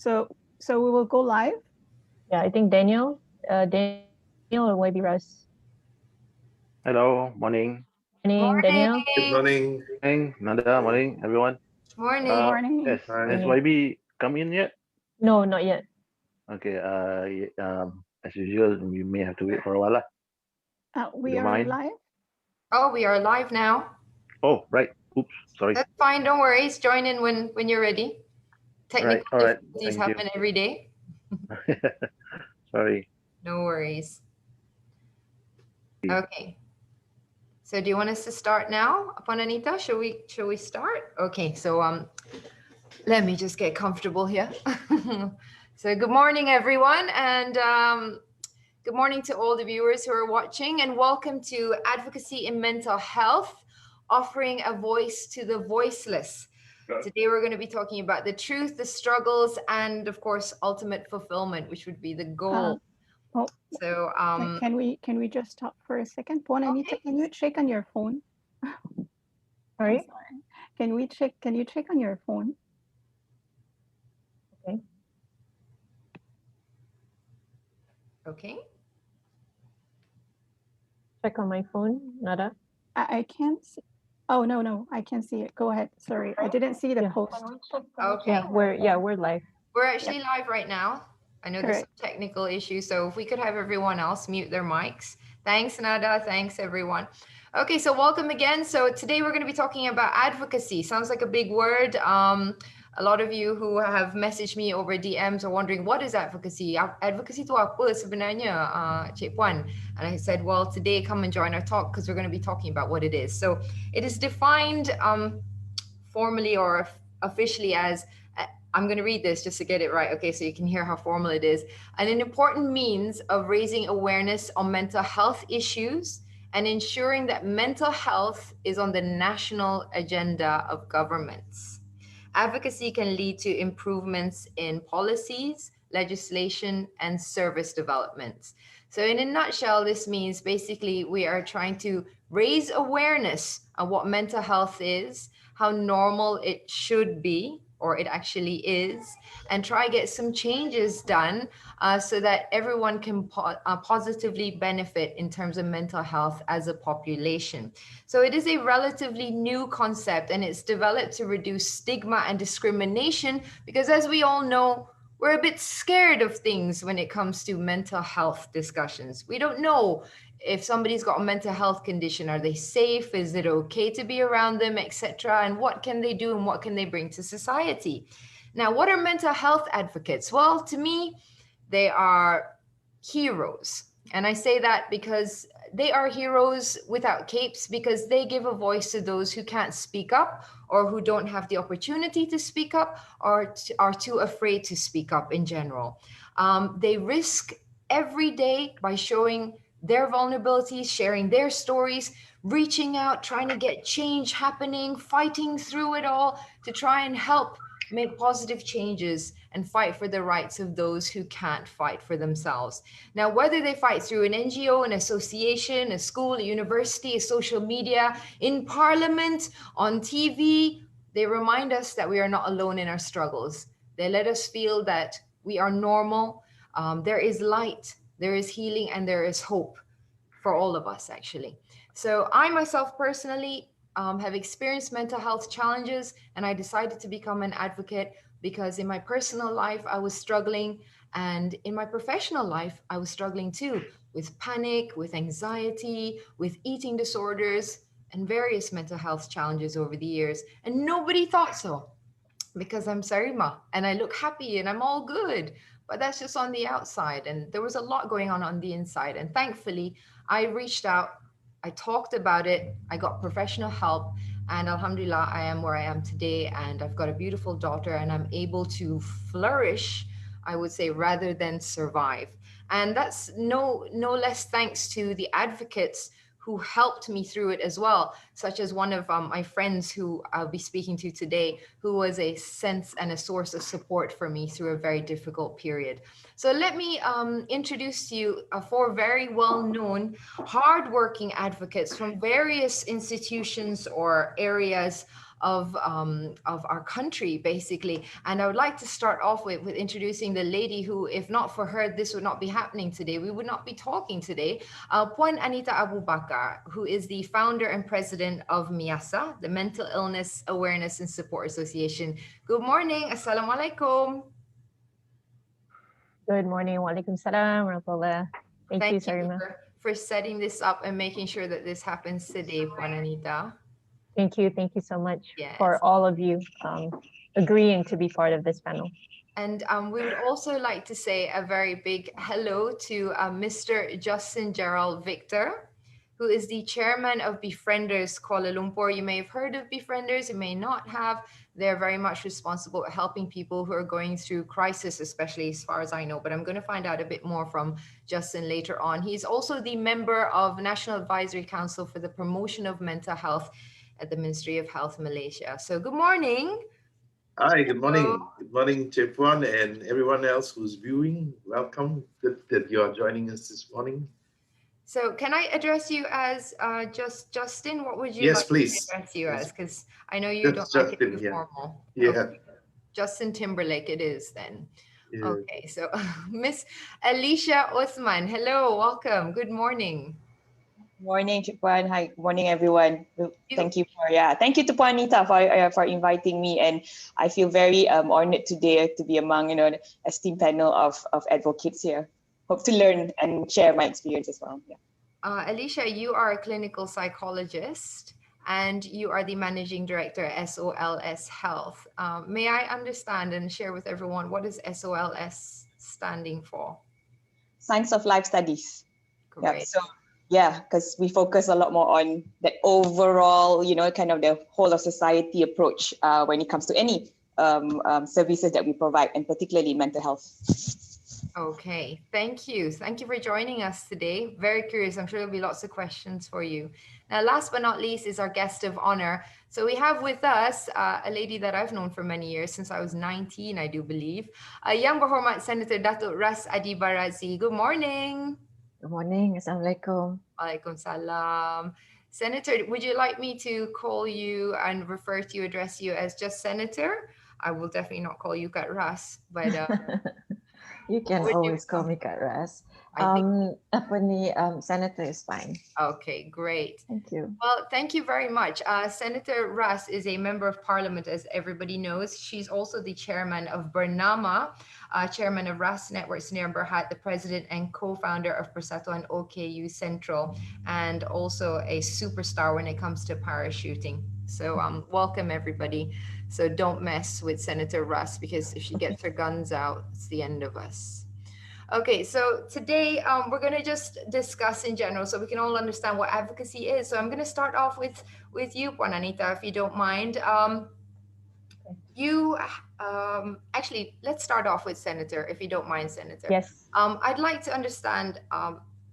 So we will go live. Yeah, I think Daniel or YB Russ. Hello, morning. Morning, Daniel. Good morning. Morning, Nanda, morning, everyone. Good Morning. morning. Has Hi. YB come in yet? No, not yet. Okay, as usual, we may have to wait for a while. We You don't are mind? live. Oh, we are live now. Oh, right. Oops, sorry. That's fine. Don't worry. Join in when you're ready. Technical All right. difficulties Thank you. happen every day. Sorry. No worries. Okay. So do you want us to start now, Anita? Shall we start? Okay. So let me just get comfortable here. So good morning, everyone, and good morning to all the viewers who are watching, and welcome to Advocacy in Mental Health, offering a voice to the voiceless. Today we're going to be talking about the truth, the struggles, and of course, ultimate fulfillment, which would be the goal. So can we just stop for a second? Anita, can you check on your phone? Sorry? Can you check on your phone? Okay. Okay. Check on my phone, Nada. I can't see. Oh, no, I can see it. Go ahead. Sorry, I didn't see the post. Okay. We're live. We're actually live right now. I know there's some technical issues, so if we could have everyone else mute their mics. Thanks, Nada. Thanks, everyone. Okay, so welcome again. So today we're going to be talking about advocacy. Sounds like a big word. A lot of you who have messaged me over DMs are wondering, what is advocacy? Advocacy itu apa sebenarnya, Cik Puan? And I said, well, today come and join our talk because we're going to be talking about what it is. So it is defined formally or officially as, I'm going to read this just to get it right, okay, so you can hear how formal it is. An important means of raising awareness on mental health issues and ensuring that mental health is on the national agenda of governments. Advocacy can lead to improvements in policies, legislation, and service development. So in a nutshell, this means basically we are trying to raise awareness of what mental health is, how normal it should be, or it actually is, and try get some changes done so that everyone can positively benefit in terms of mental health as a population. So it is a relatively new concept, and it's developed to reduce stigma and discrimination because, as we all know, we're a bit scared of things when it comes to mental health discussions. We don't know if somebody's got a mental health condition, are they safe? Is it okay to be around them, etc.? And what can they do and what can they bring to society? Now, what are mental health advocates? Well, to me, they are heroes. And I say that because they are heroes without capes, because they give a voice to those who can't speak up or who don't have the opportunity to speak up or are too afraid to speak up in general. They risk every day by showing their vulnerabilities, sharing their stories, reaching out, trying to get change happening, fighting through it all to try and help make positive changes and fight for the rights of those who can't fight for themselves. Now, whether they fight through an NGO, an association, a school, a university, a social media, in parliament, on TV, they remind us that we are not alone in our struggles. They let us feel that we are normal. There is light, there is healing, and there is hope for all of us, actually. So I myself personally have experienced mental health challenges, and I decided to become an advocate because in my personal life, I was struggling, and in my professional life, I was struggling too, with panic, with anxiety, with eating disorders, and various mental health challenges over the years. And nobody thought so because I'm Sarima and I look happy and I'm all good. But that's just on the outside. And there was a lot going on the inside. And thankfully, I reached out, I talked about it, I got professional help. And Alhamdulillah, I am where I am today. And I've got a beautiful daughter and I'm able to flourish, I would say, rather than survive. And that's no less thanks to the advocates who helped me through it as well, such as one of my friends who I'll be speaking to today, who was a sense and a source of support for me through a very difficult period. So let me introduce to you four very well-known, hardworking advocates from various institutions or areas of our country, basically. And I would like to start off with introducing the lady who, if not for her, this would not be happening today. We would not be talking today. Puan Anita Abu Bakar, who is the founder and president of MIASA, the Mental Illness Awareness and Support Association. Good morning. Assalamualaikum. Good morning. Walaikum salam. Rahmatullah. Thank you, Sarima. For setting this up and making sure that this happens today, Puan Anita. Thank you. Thank you so much for all of you agreeing to be part of this panel. And we would also like to say a very big hello to Mr. Justin Gerald Victor, who is the chairman of Befrienders Kuala Lumpur. You may have heard of Befrienders, you may not have. They're very much responsible for helping people who are going through crisis, especially as far as I know, but I'm going to find out a bit more from Justin later on. He's also the member of National Advisory Council for the Promotion of Mental Health at the Ministry of Health Malaysia. So good morning. Hi, good morning. Good morning, Puan, and everyone else who's viewing. Welcome. Good that you are joining us this morning. So can I address you as just Justin? What would you yes, like please. to address you as? Because I know you don't Justin, like it too formal. Yeah. Okay. Justin Timberlake it is then. Yeah. Okay, so Miss Alicia Osman, hello, welcome, good morning. Morning, Puan. Hi, good morning, everyone. Thank you to Puan Anita for inviting me, and I feel very honored today to be among an esteemed panel of advocates here. Hope to learn and share my experience as well. Yeah. Alicia, you are a clinical psychologist and you are the managing director at SOLS Health. May I understand and share with everyone what is SOLS standing for? Science of Life Studies. Great. Yeah, because we focus a lot more on the overall, kind of the whole of society approach when it comes to any services that we provide, and particularly mental health. Okay, thank you. Thank you for joining us today. Very curious. I'm sure there'll be lots of questions for you. Now, last but not least is our guest of honor. So we have with us a lady that I've known for many years, since I was 19, I do believe. Yang Berhormat Senator Datuk Ras Adi Barazi. Good morning. Good morning. Assalamualaikum. Waalaikumsalam. Senator, would you like me to call you and refer to you, address you as just Senator? I will definitely not call you Kat Ras, but you can always call me Kat Ras. Senator is fine. Okay, great. Thank you. Well, thank you very much. Senator Ras is a member of parliament, as everybody knows. She's also the chairman of Bernama, chairman of Ras Networks Near Berhad, the president and co-founder of Persatuan OKU Central, and also a superstar when it comes to parachuting. So welcome everybody. So don't mess with Senator Ras, because if she gets her guns out, it's the end of us. Okay, so today we're going to just discuss in general so we can all understand what advocacy is. So I'm going to start off with you, Puan Anita, if you don't mind. Actually, let's start off with Senator, if you don't mind, Senator. Yes. I'd like to understand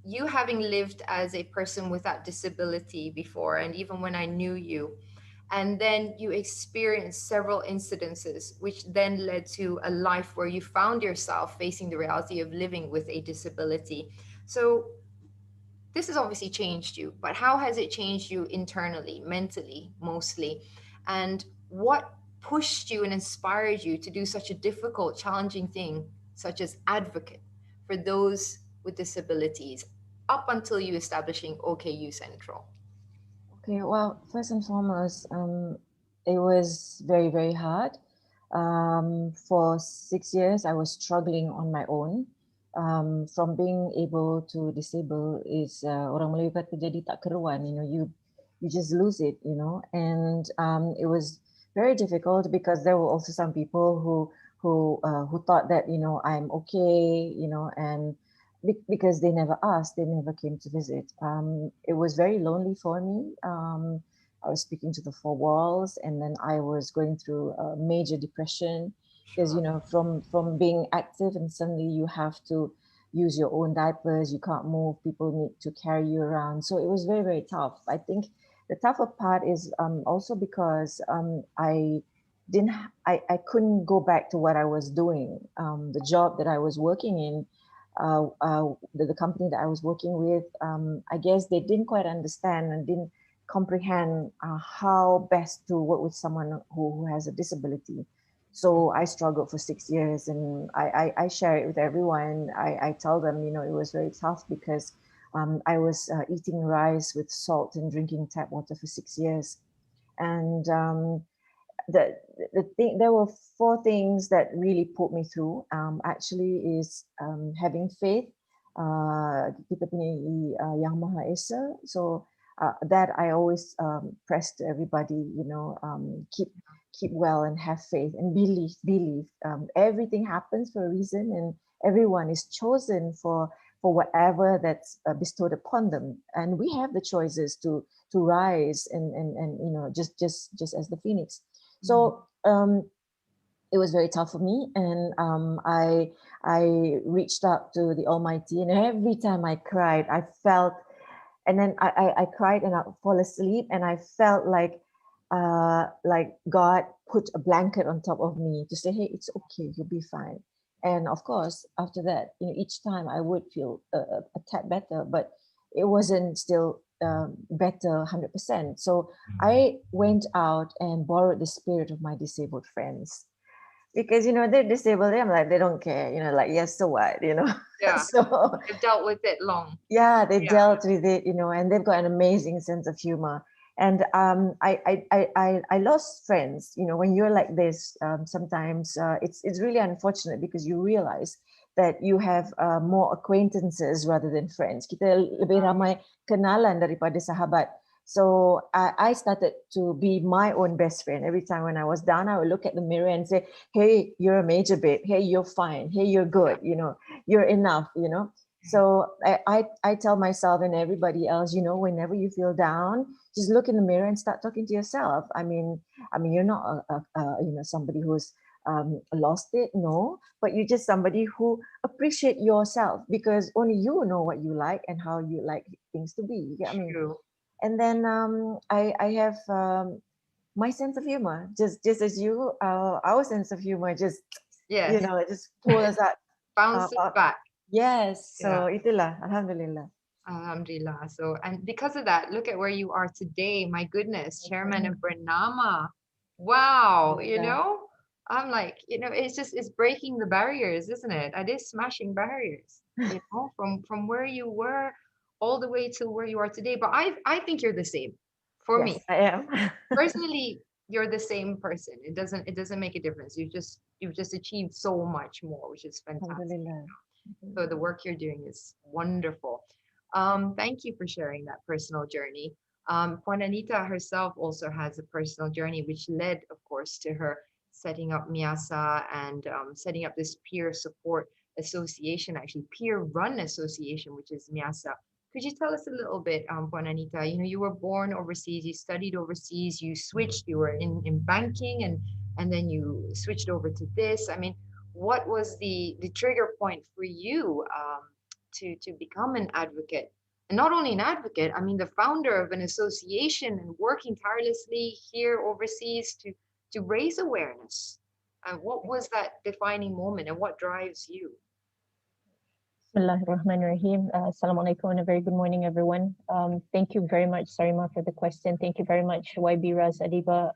you having lived as a person with that disability before, and even when I knew you, and then you experienced several incidences, which then led to a life where you found yourself facing the reality of living with a disability. So this has obviously changed you, but how has it changed you internally, mentally, mostly? And what pushed you and inspired you to do such a difficult, challenging thing, such as advocate for those with disabilities, up until you establishing OKU Central? Okay, well, first and foremost, it was very, very hard. For 6 years, I was struggling on my own. From being able to disable is orang Melayu kata jadi tak keruan, you just lose it, and it was very difficult because there were also some people who thought that I'm okay, and because they never asked, they never came to visit. It was very lonely for me. I was speaking to the four walls, and then I was going through a major depression because, from being active and suddenly you have to use your own diapers, you can't move, people need to carry you around. So it was very, very tough. I think the tougher part is also because I couldn't go back to what I was doing. The job that I was working in, the company that I was working with, I guess they didn't quite understand and didn't comprehend how best to work with someone who has a disability. So I struggled for 6 years, and I share it with everyone. I tell them, you know, it was very tough because I was eating rice with salt and drinking tap water for 6 years. And the thing, there were 4 things that really put me through. Actually, is having faith. Kita punya Yang Maha Esa. So that I always press to everybody, you know, keep well and have faith and believe. Everything happens for a reason, and everyone is chosen for whatever that's bestowed upon them, and we have the choices to rise and you know, just as the phoenix. So it was very tough for me, and I reached out to the Almighty, and every time I cried, I felt, and then I cried and I fall asleep, and I felt like God put a blanket on top of me to say, hey, it's okay, you'll be fine. And of course, after that, you know, each time I would feel a tad better, but it wasn't still better 100%. So I went out and borrowed the spirit of my disabled friends, because, you know, they're disabled. I'm like, they don't care, you know, like, yes, so what, you know. Yeah. So They've dealt with it long. yeah, they dealt with it, you know, and they've got an amazing sense of humor. And I lost friends, you know, when you're like this. Sometimes it's really unfortunate, because you realize that you have more acquaintances rather than friends. Kita lebih ramai kenalan daripada sahabat. So I started to be my own best friend. Every time when I was down, I would look at the mirror and say, hey, you're a major babe. Hey, you're fine. Hey, you're good. You know, you're enough, you know. So I tell myself and everybody else, you know, whenever you feel down, just look in the mirror and start talking to yourself. I mean, you're not you know, somebody who's lost it, no, but you're just somebody who appreciate yourself, because only you know what you like and how you like things to be. You get what I mean? True. And then I have my sense of humor, just as you, our sense of humor, just Yes. you know, just pull us out. Bounce it back. Yes, so itulah, alhamdulillah. Alhamdulillah. So, and because of that, look at where you are today. My goodness, chairman of Bernama. Wow, you know, I'm like, you know, it's breaking the barriers, isn't it? It is smashing barriers, you know, from where you were all the way to where you are today. But I think you're the same. For me, I am. personally, you're the same person. It doesn't make a difference. You've just achieved so much more, which is fantastic. Alhamdulillah. So the work you're doing is wonderful. Thank you for sharing that personal journey. Puan Anita herself also has a personal journey, which led, of course, to her setting up MIASA and setting up this peer support association, actually peer run association, which is MIASA. Could you tell us a little bit, Puan Anita? You know, you were born overseas, you studied overseas, you switched, you were in banking, and then you switched over to this. I mean, what was the trigger point for you to become an advocate? And not only an advocate, I mean, the founder of an association and working tirelessly here overseas to raise awareness. What was that defining moment, and what drives you? Bismillahirrahmanirrahim. Assalamualaikum and a very good morning, everyone. Thank you very much, Sarima, for the question. Thank you very much, YB Raz Adiba.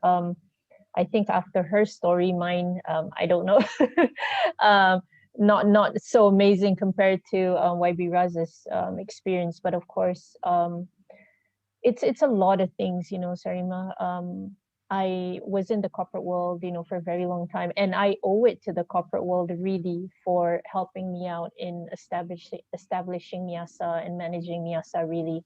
I think after her story, mine, I don't know, not so amazing compared to YB Raz's experience, but of course, it's a lot of things, you know, Sarima. I was in the corporate world, you know, for a very long time, and I owe it to the corporate world really for helping me out in establishing MIASA and managing MIASA really.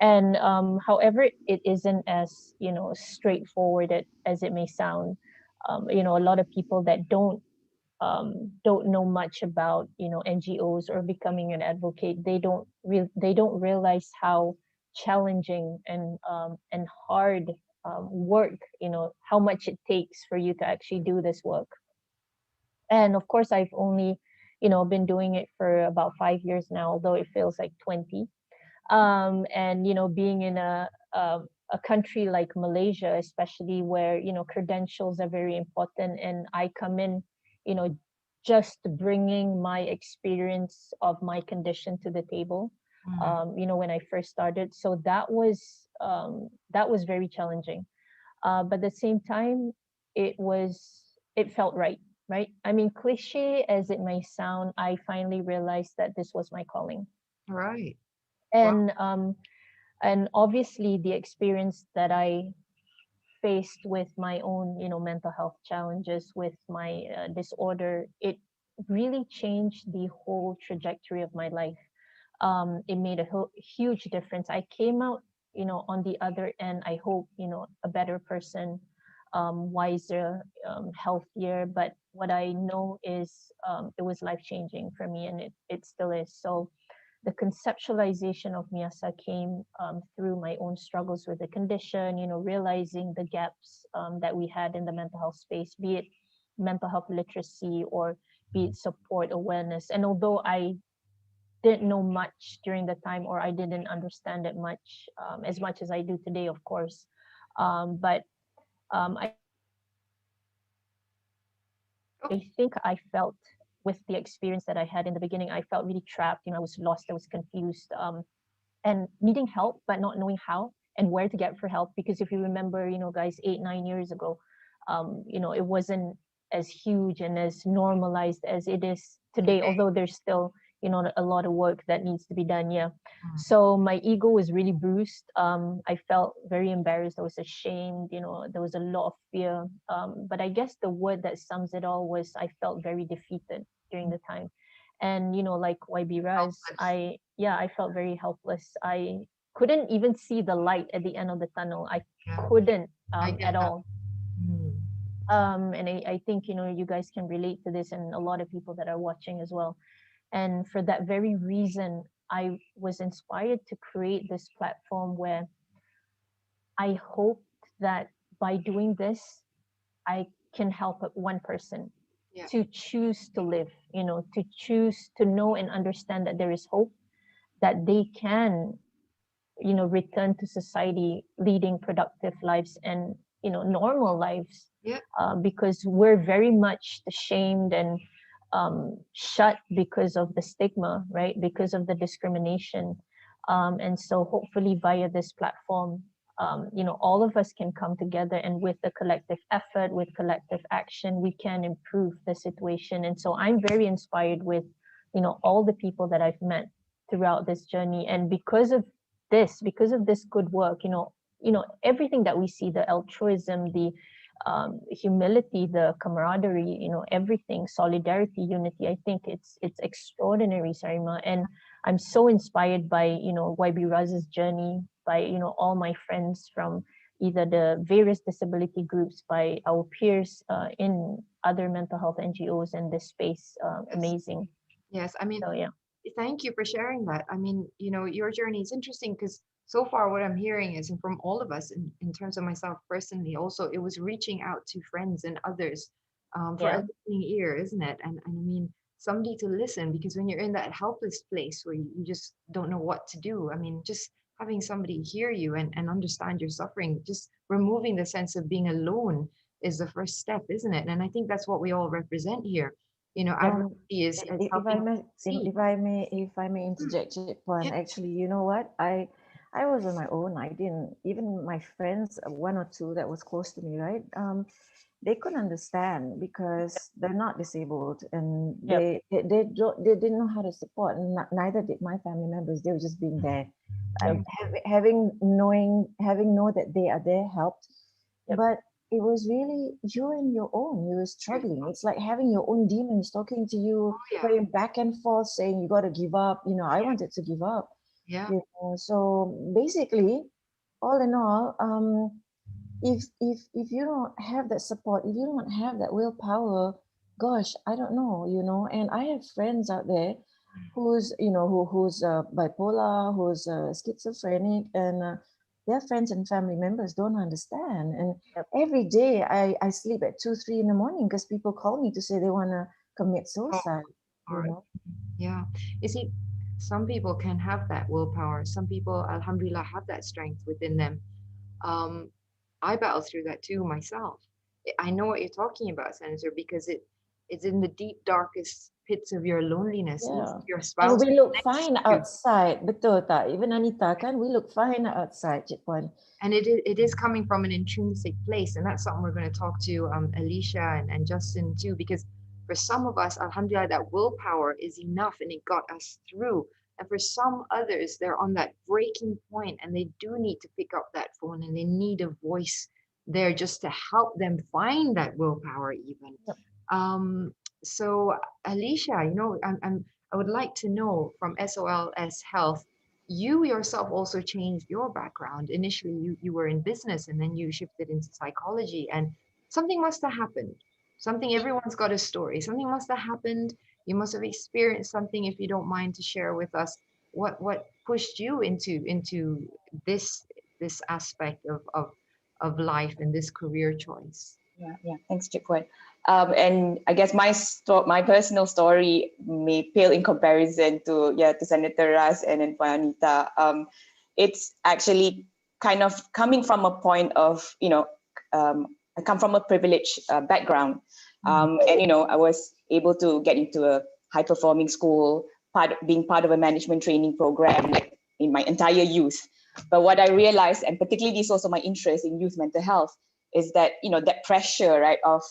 And however, it isn't as, you know, straightforward as it may sound. You know, a lot of people that don't know much about, you know, NGOs or becoming an advocate, they don't realize how challenging and hard work, you know, how much it takes for you to actually do this work. And of course, I've only, you know, been doing it for about 5 years now, although it feels like 20. And you know, being in a country like Malaysia, especially where, you know, credentials are very important, and I come in, you know, just bringing my experience of my condition to the table. You know, when I first started, so that was that was very challenging. But at the same time, it felt right, right? I mean, cliche as it may sound, I finally realized that this was my calling. Right. And and obviously the experience that I faced with my own, mental health challenges with my disorder, it really changed the whole trajectory of my life. It made a huge difference. I came out, on the other end, I hope, a better person, wiser, healthier. But what I know is it was life changing for me, and it still is. So the conceptualization of Miyasa came through my own struggles with the condition, realizing the gaps that we had in the mental health space, be it mental health literacy or be it support awareness. And although I didn't know much during the time, or I didn't understand it much, as much as I do today, of course. But I think I felt with the experience that I had in the beginning, I felt really trapped. I was lost, I was confused, and needing help, but not knowing how and where to get for help. Because if you remember, guys, 8, 9 years ago, it wasn't as huge and as normalized as it is today, although there's still, a lot of work that needs to be done. Yeah. So my ego was really bruised. I felt very embarrassed. I was ashamed, there was a lot of fear. But I guess the word that sums it all was I felt very defeated during the time. And like YB Raz, I felt very helpless. I couldn't even see the light at the end of the tunnel. I couldn't at all. And I think you guys can relate to this, and a lot of people that are watching as well. And for that very reason, I was inspired to create this platform where I hoped that by doing this, I can help one person to choose to live, to choose to know and understand that there is hope, that they can, return to society leading productive lives and, normal lives. Because we're very much ashamed and shut because of the stigma, right? Because of the discrimination. And so hopefully via this platform, all of us can come together, and with the collective effort, with collective action, we can improve the situation. And so I'm very inspired with, all the people that I've met throughout this journey. And because of this good work, everything that we see, the altruism, the humility, the camaraderie, everything, solidarity, unity. I think it's extraordinary, Sarima. And I'm so inspired by, YB Raz's journey, by, all my friends from either the various disability groups, by our peers in other mental health NGOs in this space. Amazing. Yes, I mean, So, yeah. Thank you for sharing that. I mean, your journey is interesting because so far what I'm hearing is, and from all of us in terms of myself personally, also, it was reaching out to friends and others for a listening ear, isn't it? And I mean, somebody to listen, because when you're in that helpless place where you just don't know what to do, I mean, just having somebody hear you and understand your suffering, just removing the sense of being alone is the first step, isn't it? And I think that's what we all represent here. Advocacy is helping. If I may interject, Puan, actually, you know what? I was on my own. I didn't, even my friends, one or two that was close to me, right? They couldn't understand because they're not disabled, and they didn't know how to support, and neither did my family members. They were just being there. Having know that they are there helped, but it was really you and your own. You were struggling. It's like having your own demons talking to you, going back and forth, saying you got to give up. I wanted to give up. So basically, all in all, if you don't have that support, if you don't have that willpower, gosh, I don't know. And I have friends out there who's who's bipolar, who's schizophrenic, and their friends and family members don't understand. And every day I sleep at 2, 3 in the morning because people call me to say they want to commit suicide. Yeah, you see, some people can have that willpower. Some people, alhamdulillah, have that strength within them. I battled through that too myself. I know what you're talking about, Senator, because it's in the deep, darkest pits of your loneliness. Yeah. Your And spouse. we look fine outside, betul tak? Even Anita kan, we look fine outside, Cik Puan. And it is coming from an intrinsic place, and that's something we're going to talk to Alicia and Justin too, because for some of us, alhamdulillah, that willpower is enough and it got us through. And for some others, they're on that breaking point and they do need to pick up that phone and they need a voice there just to help them find that willpower even. Yep. So Alicia, you know, I would like to know from SOLS Health, you yourself also changed your background. Initially, you were in business and then you shifted into psychology, and something must have happened. Something, everyone's got a story. Something must have happened. You must have experienced something, if you don't mind to share with us what pushed you into this aspect of life and this career choice. Yeah. Thanks, Cik Puan. And I guess my personal story may pale in comparison to Senator Ras and then Puan Anita. It's actually kind of coming from a point of, I come from a privileged background. And, I was able to get into a high-performing school, being part of a management training program in my entire youth. But what I realized, and particularly this is also my interest in youth mental health, is that, that pressure, right, of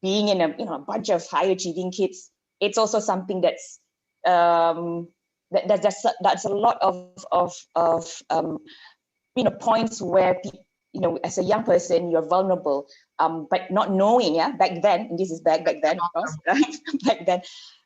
being in a bunch of high-achieving kids, it's also something that's that's a lot of points where as a young person you're vulnerable, but not knowing, back then, and this is back then, of course, right? Back then,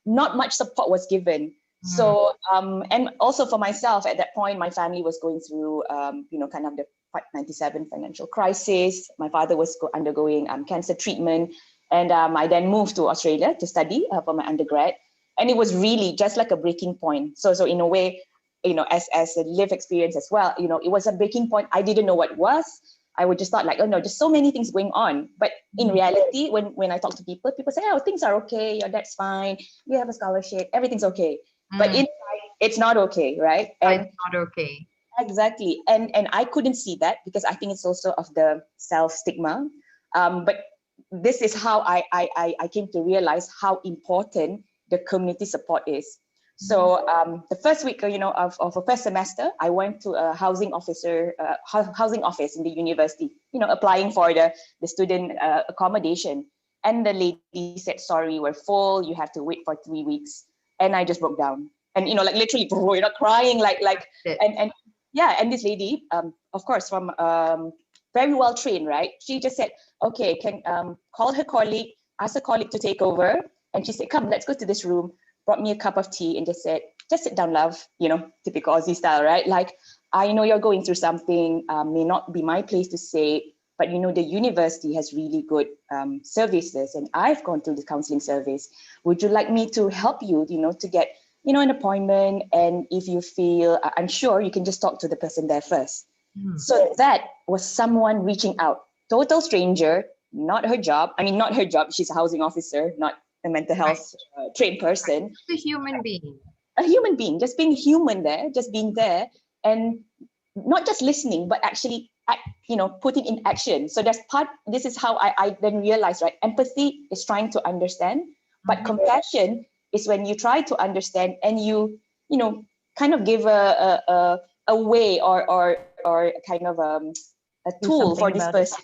not much support was given. So and also for myself at that point, my family was going through kind of the 97 financial crisis. My father was undergoing cancer treatment, and I then moved to Australia to study for my undergrad, and it was really just like a breaking point. So in a way, as a live experience as well, it was a breaking point. I didn't know what it was. I would just thought like, oh no, just so many things going on. But in reality, when I talk to people say, oh, things are okay, your dad's fine, you have a scholarship, everything's okay. But inside, it's not okay, right? And it's not okay. Exactly. And I couldn't see that because I think it's also of the self-stigma. But this is how I came to realize how important the community support is. So the first week, of a first semester, I went to a housing office in the university, applying for the student accommodation. And the lady said, sorry, we're full. You have to wait for 3 weeks. And I just broke down. And, like literally, crying, and this lady, of course, from very well trained, right? She just said, okay, can call her colleague, ask her colleague to take over. And she said, come, let's go to this room. Brought me a cup of tea and just said, just sit down, love, typical Aussie style, right? Like, I know you're going through something, may not be my place to say, but the university has really good services, and I've gone through the counseling service. Would you like me to help you, to get, an appointment? And if you feel unsure, you can just talk to the person there first. So that was someone reaching out, total stranger, not her job. I mean, not her job. She's a housing officer, not a mental health trained person. A human being. A human being, just being human there, just being there, and not just listening, but actually, putting in action. So this is how I then realized, right? Empathy is trying to understand, but compassion is when you try to understand and you kind of give a way or kind of a tool for this person.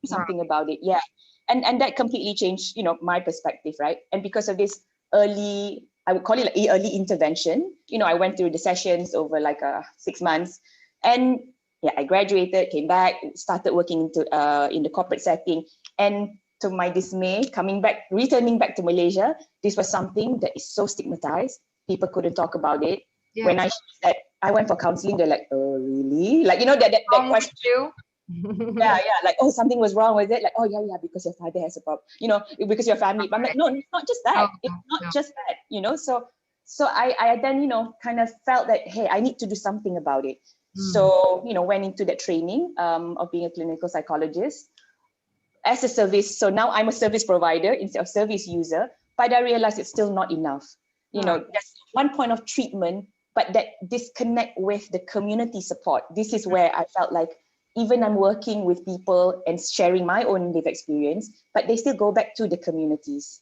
Something about it, yeah. And that completely changed, my perspective, right? And because of this early, I would call it like early intervention, I went through the sessions over like 6 months, and I graduated, came back, started working in the corporate setting, and to my dismay, returning back to Malaysia, this was something that is so stigmatized. People couldn't talk about it. Yes. When I said I went for counseling, they're like, oh, really? Like, that question. Yeah, like, oh, something was wrong with it. Like, oh, yeah, because your father has a problem, because your family. But I'm like, no, it's not just that. It's not just that, So I then, kind of felt that, hey, I need to do something about it. So, went into that training of being a clinical psychologist as a service. So now I'm a service provider instead of service user, but I realized it's still not enough. That's one point of treatment, but that disconnect with the community support. This is where I felt like even I'm working with people and sharing my own life experience, but they still go back to the communities,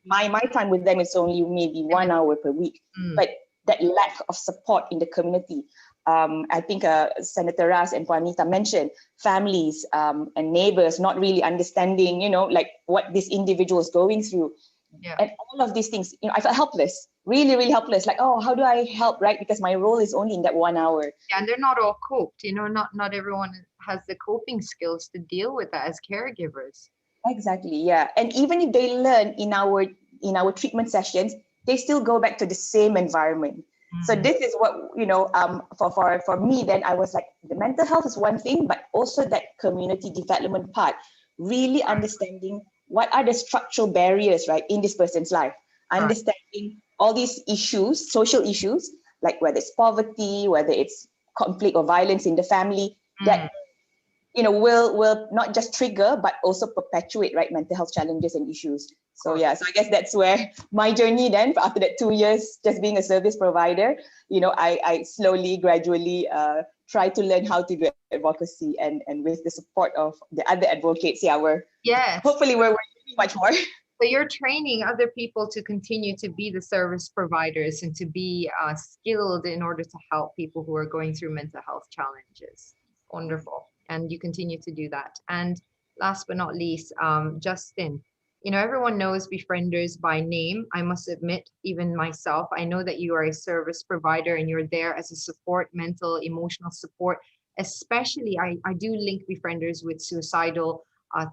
my time with them is only maybe 1 hour per week. But that lack of support in the community, I think Senator Ras and Juanita mentioned families and neighbors not really understanding, like what this individual is going through. Yeah. And all of these things, I felt helpless, really, really helpless. Like, oh, how do I help, right? Because my role is only in that 1 hour. Yeah, and they're not all coped, not everyone has the coping skills to deal with that as caregivers. Exactly, yeah. And even if they learn in our treatment sessions, they still go back to the same environment. So this is what, for me, then I was like, the mental health is one thing, but also that community development part, really understanding what are the structural barriers, right, in this person's life, understanding all these issues, social issues, like whether it's poverty, whether it's conflict or violence in the family, that will not just trigger, but also perpetuate, right, mental health challenges and issues. So yeah, so I guess that's where my journey then, after that 2 years just being a service provider, I slowly, gradually try to learn how to do advocacy, and with the support of the other advocates, hopefully we're doing much more. So you're training other people to continue to be the service providers and to be skilled in order to help people who are going through mental health challenges. Wonderful. And you continue to do that. And last but not least, Justin, everyone knows Befrienders by name. I must admit, even myself, I know that you are a service provider and you're there as a support, mental, emotional support. Especially, I do link Befrienders with suicidal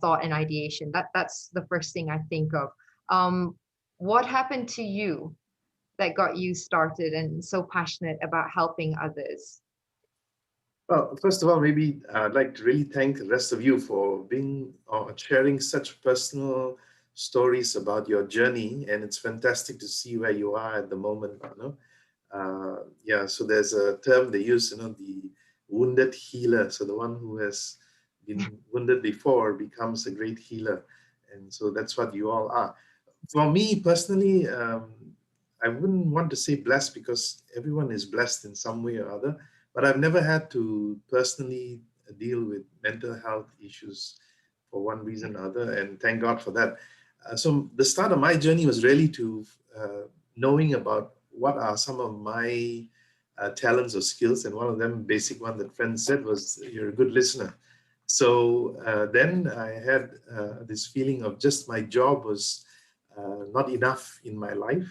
thought and ideation. That's the first thing I think of. What happened to you that got you started and so passionate about helping others? Well, first of all, maybe I'd like to really thank the rest of you for sharing such personal stories about your journey, and it's fantastic to see where you are at the moment. So there's a term they use, the wounded healer. So the one who has been wounded before becomes a great healer, and so that's what you all are. For me personally, I wouldn't want to say blessed, because everyone is blessed in some way or other. But I've never had to personally deal with mental health issues for one reason or other, and thank God for that. So the start of my journey was really to knowing about what are some of my talents or skills, and one of them, basic one that friends said, was you're a good listener. So then I had this feeling of just my job was not enough in my life.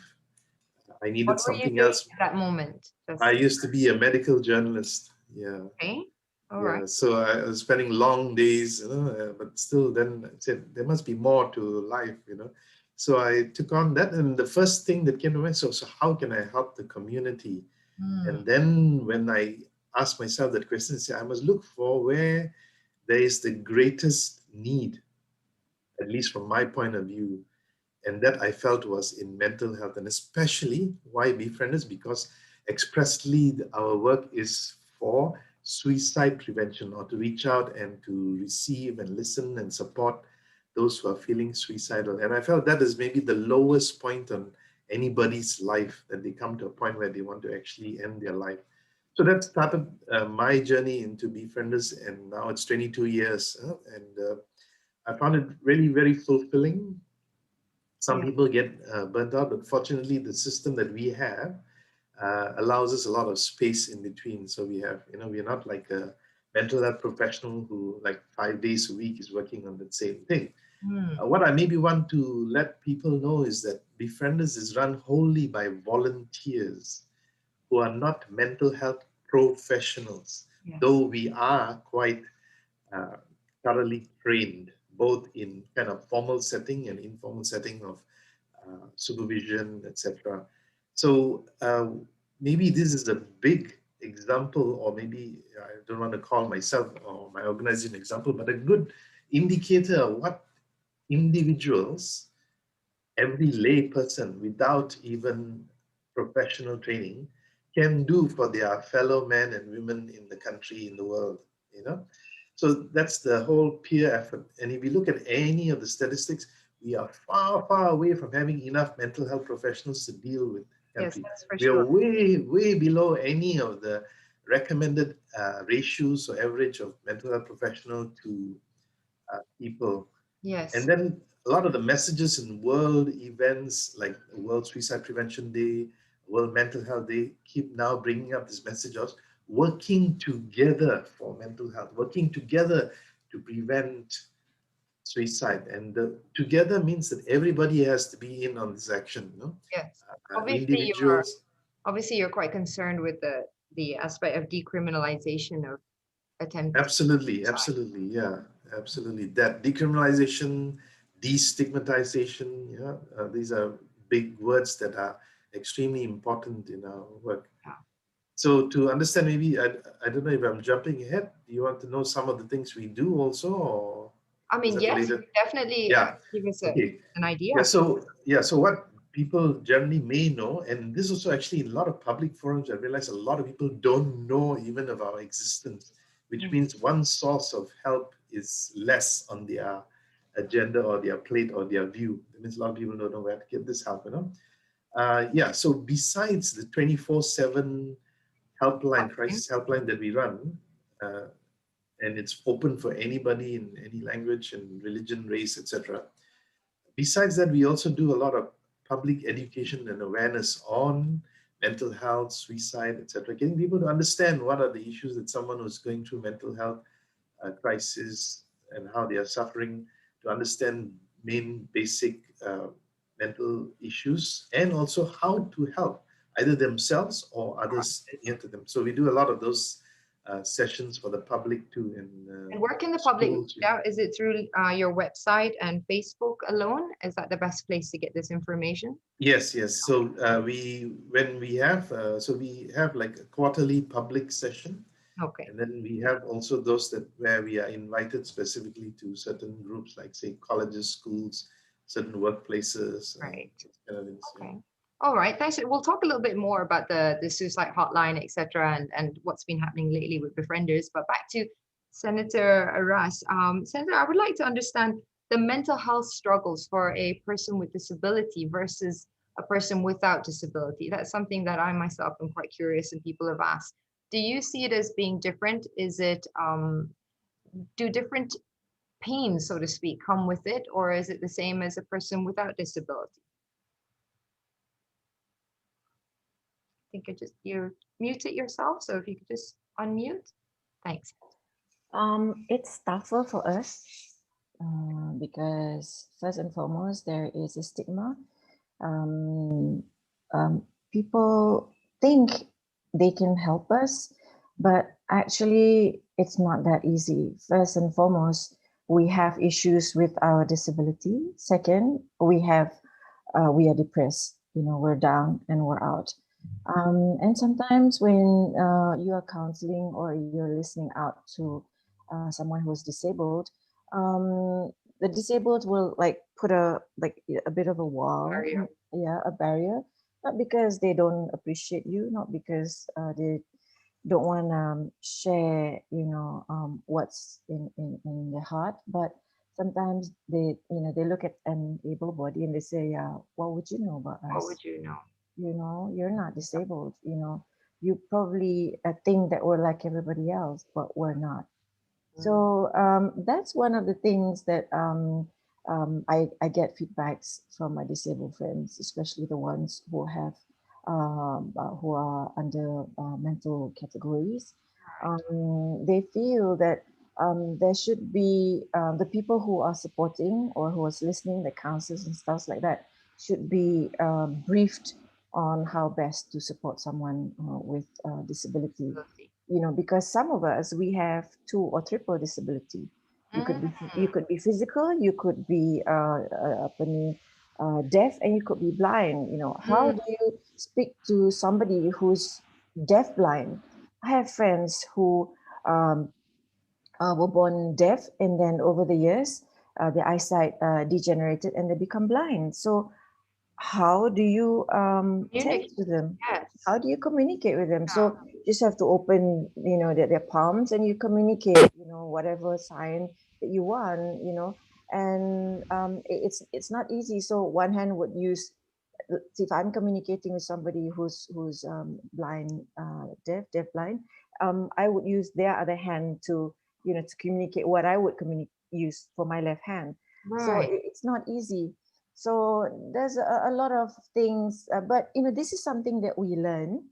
I needed something else at that moment. I used to be a medical journalist. Yeah. Okay. All yeah. right. So I was spending long days, but still then I said there must be more to life, So I took on that, and the first thing that came to mind, so how can I help the community? And then when I asked myself that question, I must look for where there is the greatest need, at least from my point of view. And that I felt was in mental health, and especially why Befrienders, because expressly our work is for suicide prevention, or to reach out and to receive and listen and support those who are feeling suicidal. And I felt that is maybe the lowest point on anybody's life, that they come to a point where they want to actually end their life. So that started my journey into Befrienders, and now it's 22 years. And I found it really very fulfilling. Some people get burnt out, but fortunately the system that we have allows us a lot of space in between. So we have, we're not like a mental health professional who like 5 days a week is working on the same thing. What I maybe want to let people know is that Befrienders is run wholly by volunteers who are not mental health professionals, though we are quite thoroughly trained, both in kind of formal setting and informal setting of supervision, etc. So maybe this is a big example, or maybe I don't want to call myself or my organization an example, but a good indicator of what individuals, every lay person without even professional training, can do for their fellow men and women in the country, in the world, So that's the whole peer effort. And if you look at any of the statistics, we are far, far away from having enough mental health professionals to deal with country. Yes, that's for we sure. are way, way below any of the recommended ratios or average of mental health professional to people. Yes. And then a lot of the messages in world events like World Suicide Prevention Day, World Mental Health Day keep now bringing up this message of working together for mental health, working together to prevent suicide. And together means that everybody has to be in on this action, you know? Yes. Individuals. Obviously you're quite concerned with the aspect of decriminalization of attempted Absolutely, suicide. absolutely, yeah, absolutely. That decriminalization, destigmatization, yeah, these are big words that are extremely important in our work. Yeah. So to understand, maybe I don't know if I'm jumping ahead. Do you want to know some of the things we do also, or I mean, yes, definitely yeah. give us Okay. an idea. So what people generally may know, and this also actually in a lot of public forums, I realize a lot of people don't know even of our existence, which means one source of help is less on their agenda or their plate or their view. That means a lot of people don't know where to get this help, you know. Yeah, so besides the 24/7 helpline, crisis helpline that we run, and it's open for anybody in any language and religion, race, etc. Besides that, we also do a lot of public education and awareness on mental health, suicide, etc. Getting people to understand what are the issues that someone who's going through mental health crisis and how they are suffering, to understand main basic mental issues, and also how to help either themselves or others near to them. So we do a lot of those sessions for the public too. And where can the public schools, reach out? Is it through your website and Facebook alone? Is that the best place to get this information? Yes, yes. So we have like a quarterly public session. Okay. And then we have also those that where we are invited specifically to certain groups, like say colleges, schools, certain workplaces. Right. Kind of things, Okay. yeah. All right. Thanks. We'll talk a little bit more about the suicide hotline, etc., and what's been happening lately with befrienders. But back to Senator Aras. Senator, I would like to understand the mental health struggles for a person with disability versus a person without disability. That's something that I myself am quite curious, and people have asked. Do you see it as being different? Is it do different pains, so to speak, come with it, or is it the same as a person without disability? I think you muted yourself, so if you could just unmute. Thanks. It's tougher for us because first and foremost, there is a stigma. People think they can help us, but actually it's not that easy. First and foremost, we have issues with our disability. Second, we are depressed. You know, we're down and we're out. And sometimes when you are counseling or you're listening out to someone who's disabled, the disabled will like put a bit of a wall, Barrier. yeah, a barrier, not because they don't appreciate you, not because they don't want to share, what's in their heart, but sometimes they look at an able body and they say, yeah, what would you know about What us? would you know? You're not disabled. You probably think that we're like everybody else, but we're not. So that's one of the things that I get feedbacks from my disabled friends, especially the ones who are under mental categories. They feel that there should be the people who are supporting or who is listening, the counselors and stuff like that, should be briefed on how best to support someone with disability. Because some of us, we have 2 or triple disability. You could be physical, you could be deaf, and you could be blind. How do you speak to somebody who's deaf blind? I have friends who were born deaf, and then over the years their eyesight degenerated and they become blind. So how do you text with them? Yes. How do you communicate with them? So you just have to open, their palms and you communicate, whatever sign that you want, and it's not easy. So one hand would use, if I'm communicating with somebody who's blind, deaf blind, I would use their other hand to, to communicate what I would use for my left hand. So Right. it's not easy. So there's a lot of things, but this is something that we learn.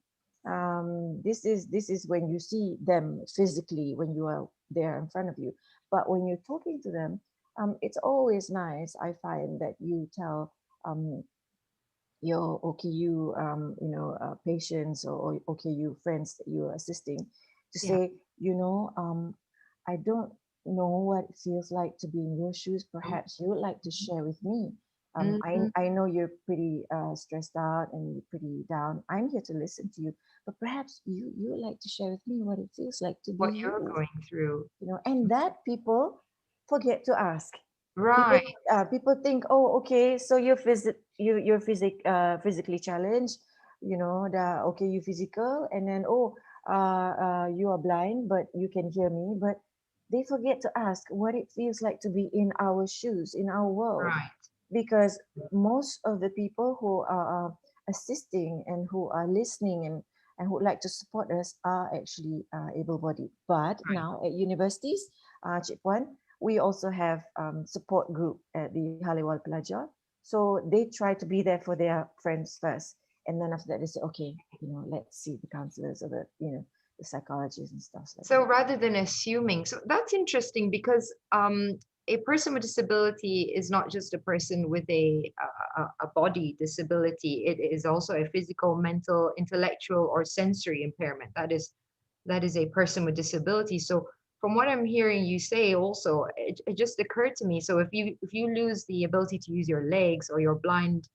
This is when you see them physically, when you are there in front of you. But when you're talking to them, it's always nice, I find, that you tell your OKU patients, or OKU friends that you are assisting, to Yeah. say, I don't know what it feels like to be in your shoes. Perhaps you would like to share with me. Mhm. I know you're pretty stressed out and you're pretty down. I'm here to listen to you, but perhaps you would like to share with me what it feels like to be What you're you. going through. And that people forget to ask. People Right. people think, oh, okay, so you're physically challenged, okay, you physical, and then, oh, you are blind but you can hear me. But they forget to ask what it feels like to be in our shoes, in our world. Right. Because most of the people who are assisting and who are listening and who would like to support us are actually able-bodied. But Right. now at universities, Cik Puan, we also have support group at the Halewal Pelajar. So they try to be there for their friends first. And then after that, they say, okay, let's see the counselors or the psychologists and stuff like So that. rather than assuming, so that's interesting because a person with disability is not just a person with a body disability. It is also a physical, mental, intellectual, or sensory impairment. That is a person with disability. So from what I'm hearing you say, also, it just occurred to me. So if you lose the ability to use your legs, or you're blind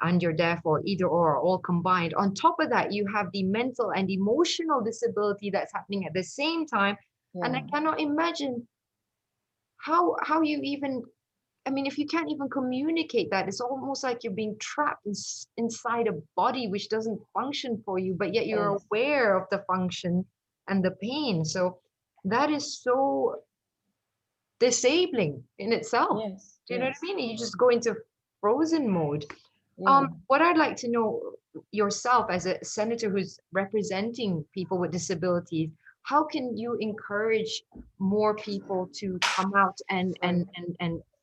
and you're deaf, or either or all combined, on top of that you have the mental and emotional disability that's happening at the same time. And I Yeah. cannot imagine how you even, I mean, if you can't even communicate that, it's almost like you're being trapped inside a body which doesn't function for you, but yet you're Yes. aware of the function and the pain. So that is so disabling in itself. Yes. Do you know what I Yes. mean? You just go into frozen mode. Yeah. What I'd like to know, yourself as a senator who's representing people with disabilities, how can you encourage more people to come out and Sorry.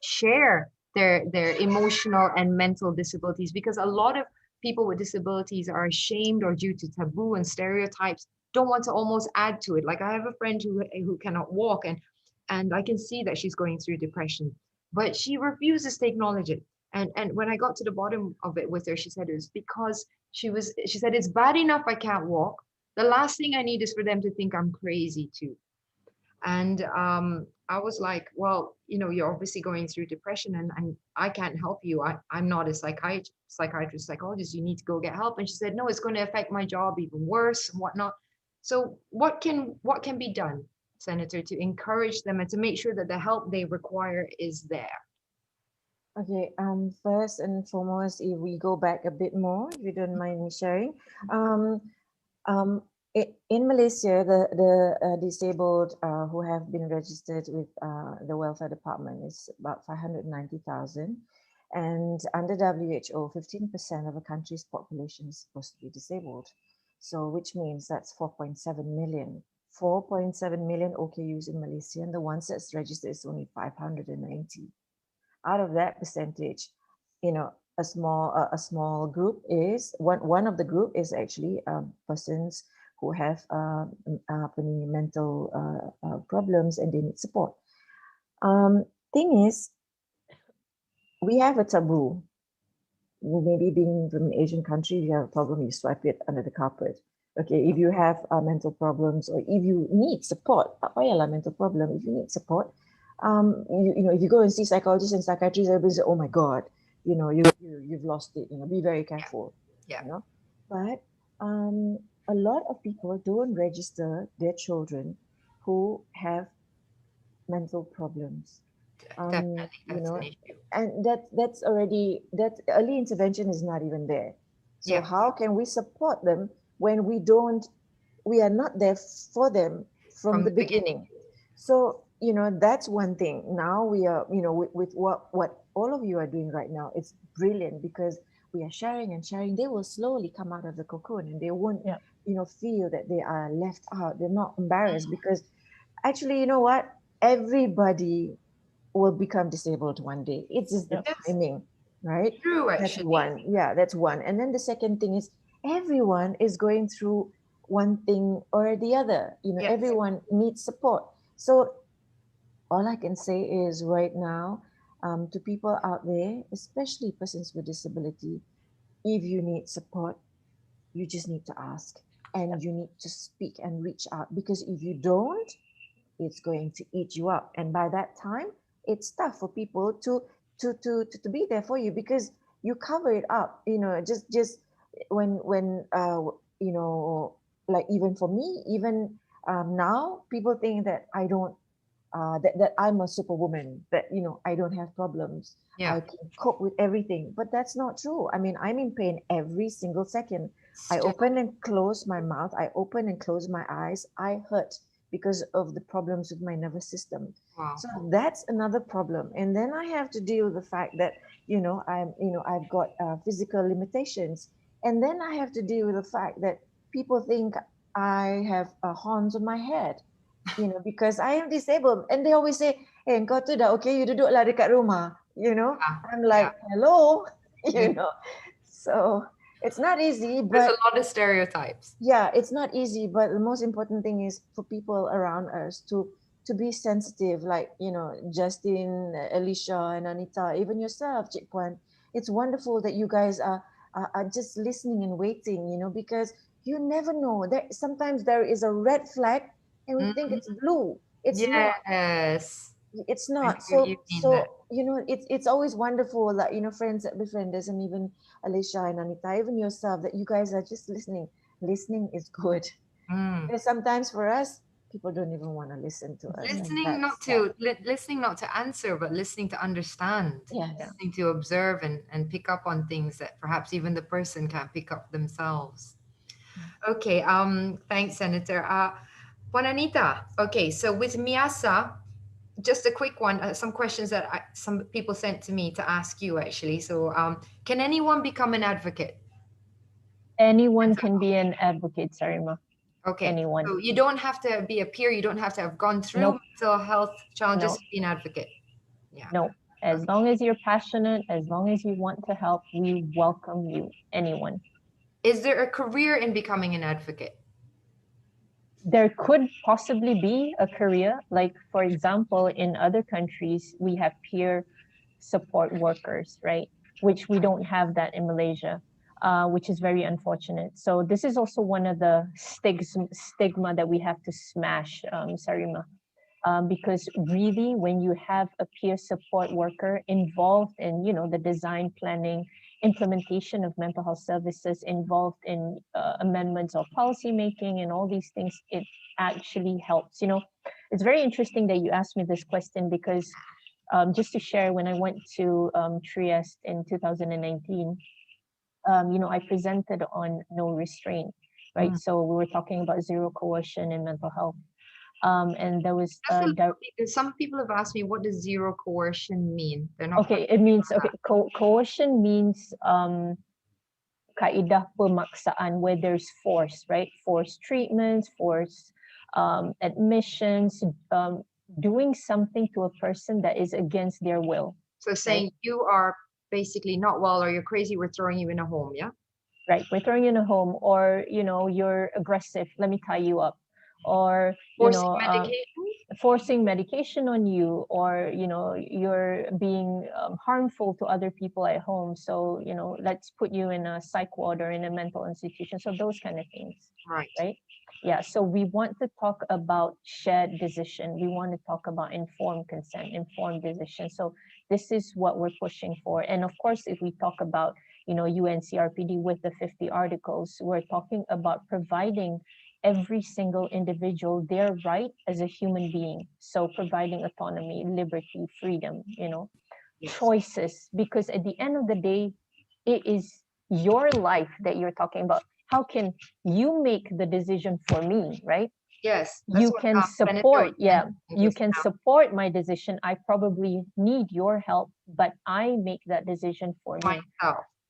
share their emotional and mental disabilities? Because a lot of people with disabilities are ashamed, or due to taboo and stereotypes, don't want to almost add to it. Like, I have a friend who cannot walk, and I can see that she's going through depression, but she refuses to acknowledge it. And when I got to the bottom of it with her, she said it was because she said, it's bad enough I can't walk. The last thing I need is for them to think I'm crazy too. And I was like, well, you're obviously going through depression, and I can't help you. I'm not a psychiatrist, psychologist. You need to go get help. And she said, no, it's going to affect my job even worse and whatnot. So what can be done, Senator, to encourage them and to make sure that the help they require is there? Okay, first and foremost, if we go back a bit more, if you don't mind me sharing, um, in Malaysia, the disabled who have been registered with the welfare department is about 590,000, and under WHO, 15% of the country's population is supposed to be disabled. So, which means that's 4.7 million. 4.7 million OKUs in Malaysia, and the ones that's registered is only 590. Out of that percentage, a small group is one of the group is actually persons who have mental problems and they need support. Thing is, we have a taboo. Maybe being from an Asian country, you have a problem, you swipe it under the carpet. Okay, if you have mental problems, or if you need support, mental problem, if you need support, if you go and see psychologists and psychiatrists, everybody say, oh my God, you've lost it, be very careful. Yeah. But a lot of people don't register their children who have mental problems. Definitely, You that's know, an issue. and that's already, that early intervention is not even there. So Yeah. how can we support them when we are not there for them from the beginning? So that's one thing. Now we are, with what all of you are doing right now, it's brilliant, because we are sharing and sharing. They will slowly come out of the cocoon, and they won't feel that they are left out. They're not embarrassed, because actually, you know what, everybody will become disabled one day. It's just the Yes. timing, right? True, That's actually. one. Yeah, that's one. And then the second thing is everyone is going through one thing or the other. Yes. Everyone needs support. So all I can say is right now, to people out there, especially persons with disability, if you need support, you just need to ask and you need to speak and reach out, because if you don't, it's going to eat you up, and by that time it's tough for people to be there for you, because you cover it up, just when like even for me, even now people think that I don't that I'm a superwoman, that I don't have problems, Yeah. I can cope with everything. But that's not true. I mean, I'm in pain every single second. I Still. open and close my mouth, I open and close my eyes, I hurt because of the problems with my nervous system. Wow. So that's another problem. And then I have to deal with the fact that I've got physical limitations, and then I have to deal with the fact that people think I have horns on my head, because I am disabled. And they always say, kau tu dah okay, you duduklah dekat rumah, I'm like, hello, so it's not easy, There's but a lot of stereotypes. yeah, it's not easy, but the most important thing is for people around us to be sensitive, like Justin, Alicia, and Anita, even yourself, Cik Puan. It's wonderful that you guys are just listening and waiting, because you never know. Sometimes there is a red flag and we think it's blue. It's not. Yes. It's I not. see what you mean there. It's always wonderful that friends that befriend us, and even Alicia and Anita, even yourself, that you guys are just listening. Listening is good. Because sometimes for us, people don't even want to listen to us. Listening not to answer, but listening to understand. Yes. Listening to observe and pick up on things that perhaps even the person can't pick up themselves. Okay. Thanks, Senator. Juanita. Okay. So with Miasa, just a quick one. Some questions that some people sent to me to ask you, actually. So, can anyone become an advocate? Anyone can be an advocate, Sarima. Okay. Anyone. So you don't have to be a peer. You don't have to have gone through mental health challenges to be an advocate. Yeah. No. As long as you're passionate, as long as you want to help, we welcome you. Anyone. Is there a career in becoming an advocate? There could possibly be a career. Like, for example, in other countries, we have peer support workers, right? Which we don't have that in Malaysia, which is very unfortunate. So this is also one of the stigma that we have to smash, Sarima. Because really, when you have a peer support worker involved in, the design, planning, implementation of mental health services, involved in amendments of policy making and all these things, it actually helps. It's very interesting that you asked me this question, because just to share, when I went to Trieste in 2019, I presented on no restraint, right? So we were talking about zero coercion in mental health. And there was some people have asked me, what does zero coercion mean? They're not okay. It means coercion means kaidah pemaksaan, where there's force, right? Force treatments, force admissions, doing something to a person that is against their will. So saying you are basically not well, or you're crazy, we're throwing you in a home, yeah? Right, we're throwing you in a home, or you're aggressive, let me tie you up, or forcing medication on you, or you're being harmful to other people at home, so let's put you in a psych ward or in a mental institution. So those kind of things, right? Yeah, so we want to talk about shared decision. We want to talk about informed consent, informed decision. So this is what we're pushing for. And of course, if we talk about UNCRPD with the 50 articles, we're talking about providing every single individual their right as a human being. So providing autonomy, liberty, freedom, choices, because at the end of the day, it is your life that you're talking about. How can you make the decision for me, right? Yes. You can support, you can support my decision. I probably need your help, but I make that decision for me.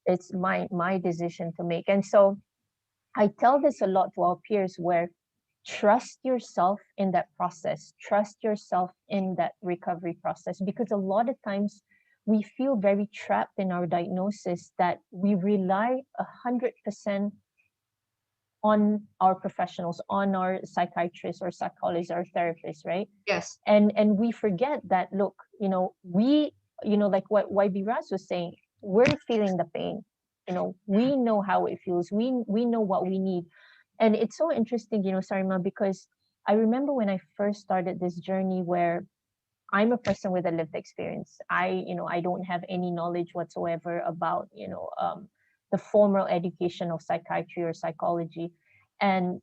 It's my decision to make. And so I tell this a lot to our peers, where trust yourself in that process, trust yourself in that recovery process, because a lot of times we feel very trapped in our diagnosis that we rely 100% on our professionals, on our psychiatrists or psychologists or therapists, right? Yes. And we forget that, look, we, like what YB Raz was saying, we're feeling the pain. We know how it feels. We know what we need. And it's so interesting, Sarima, because I remember when I first started this journey where I'm a person with a lived experience. I don't have any knowledge whatsoever about, the formal education of psychiatry or psychology. And,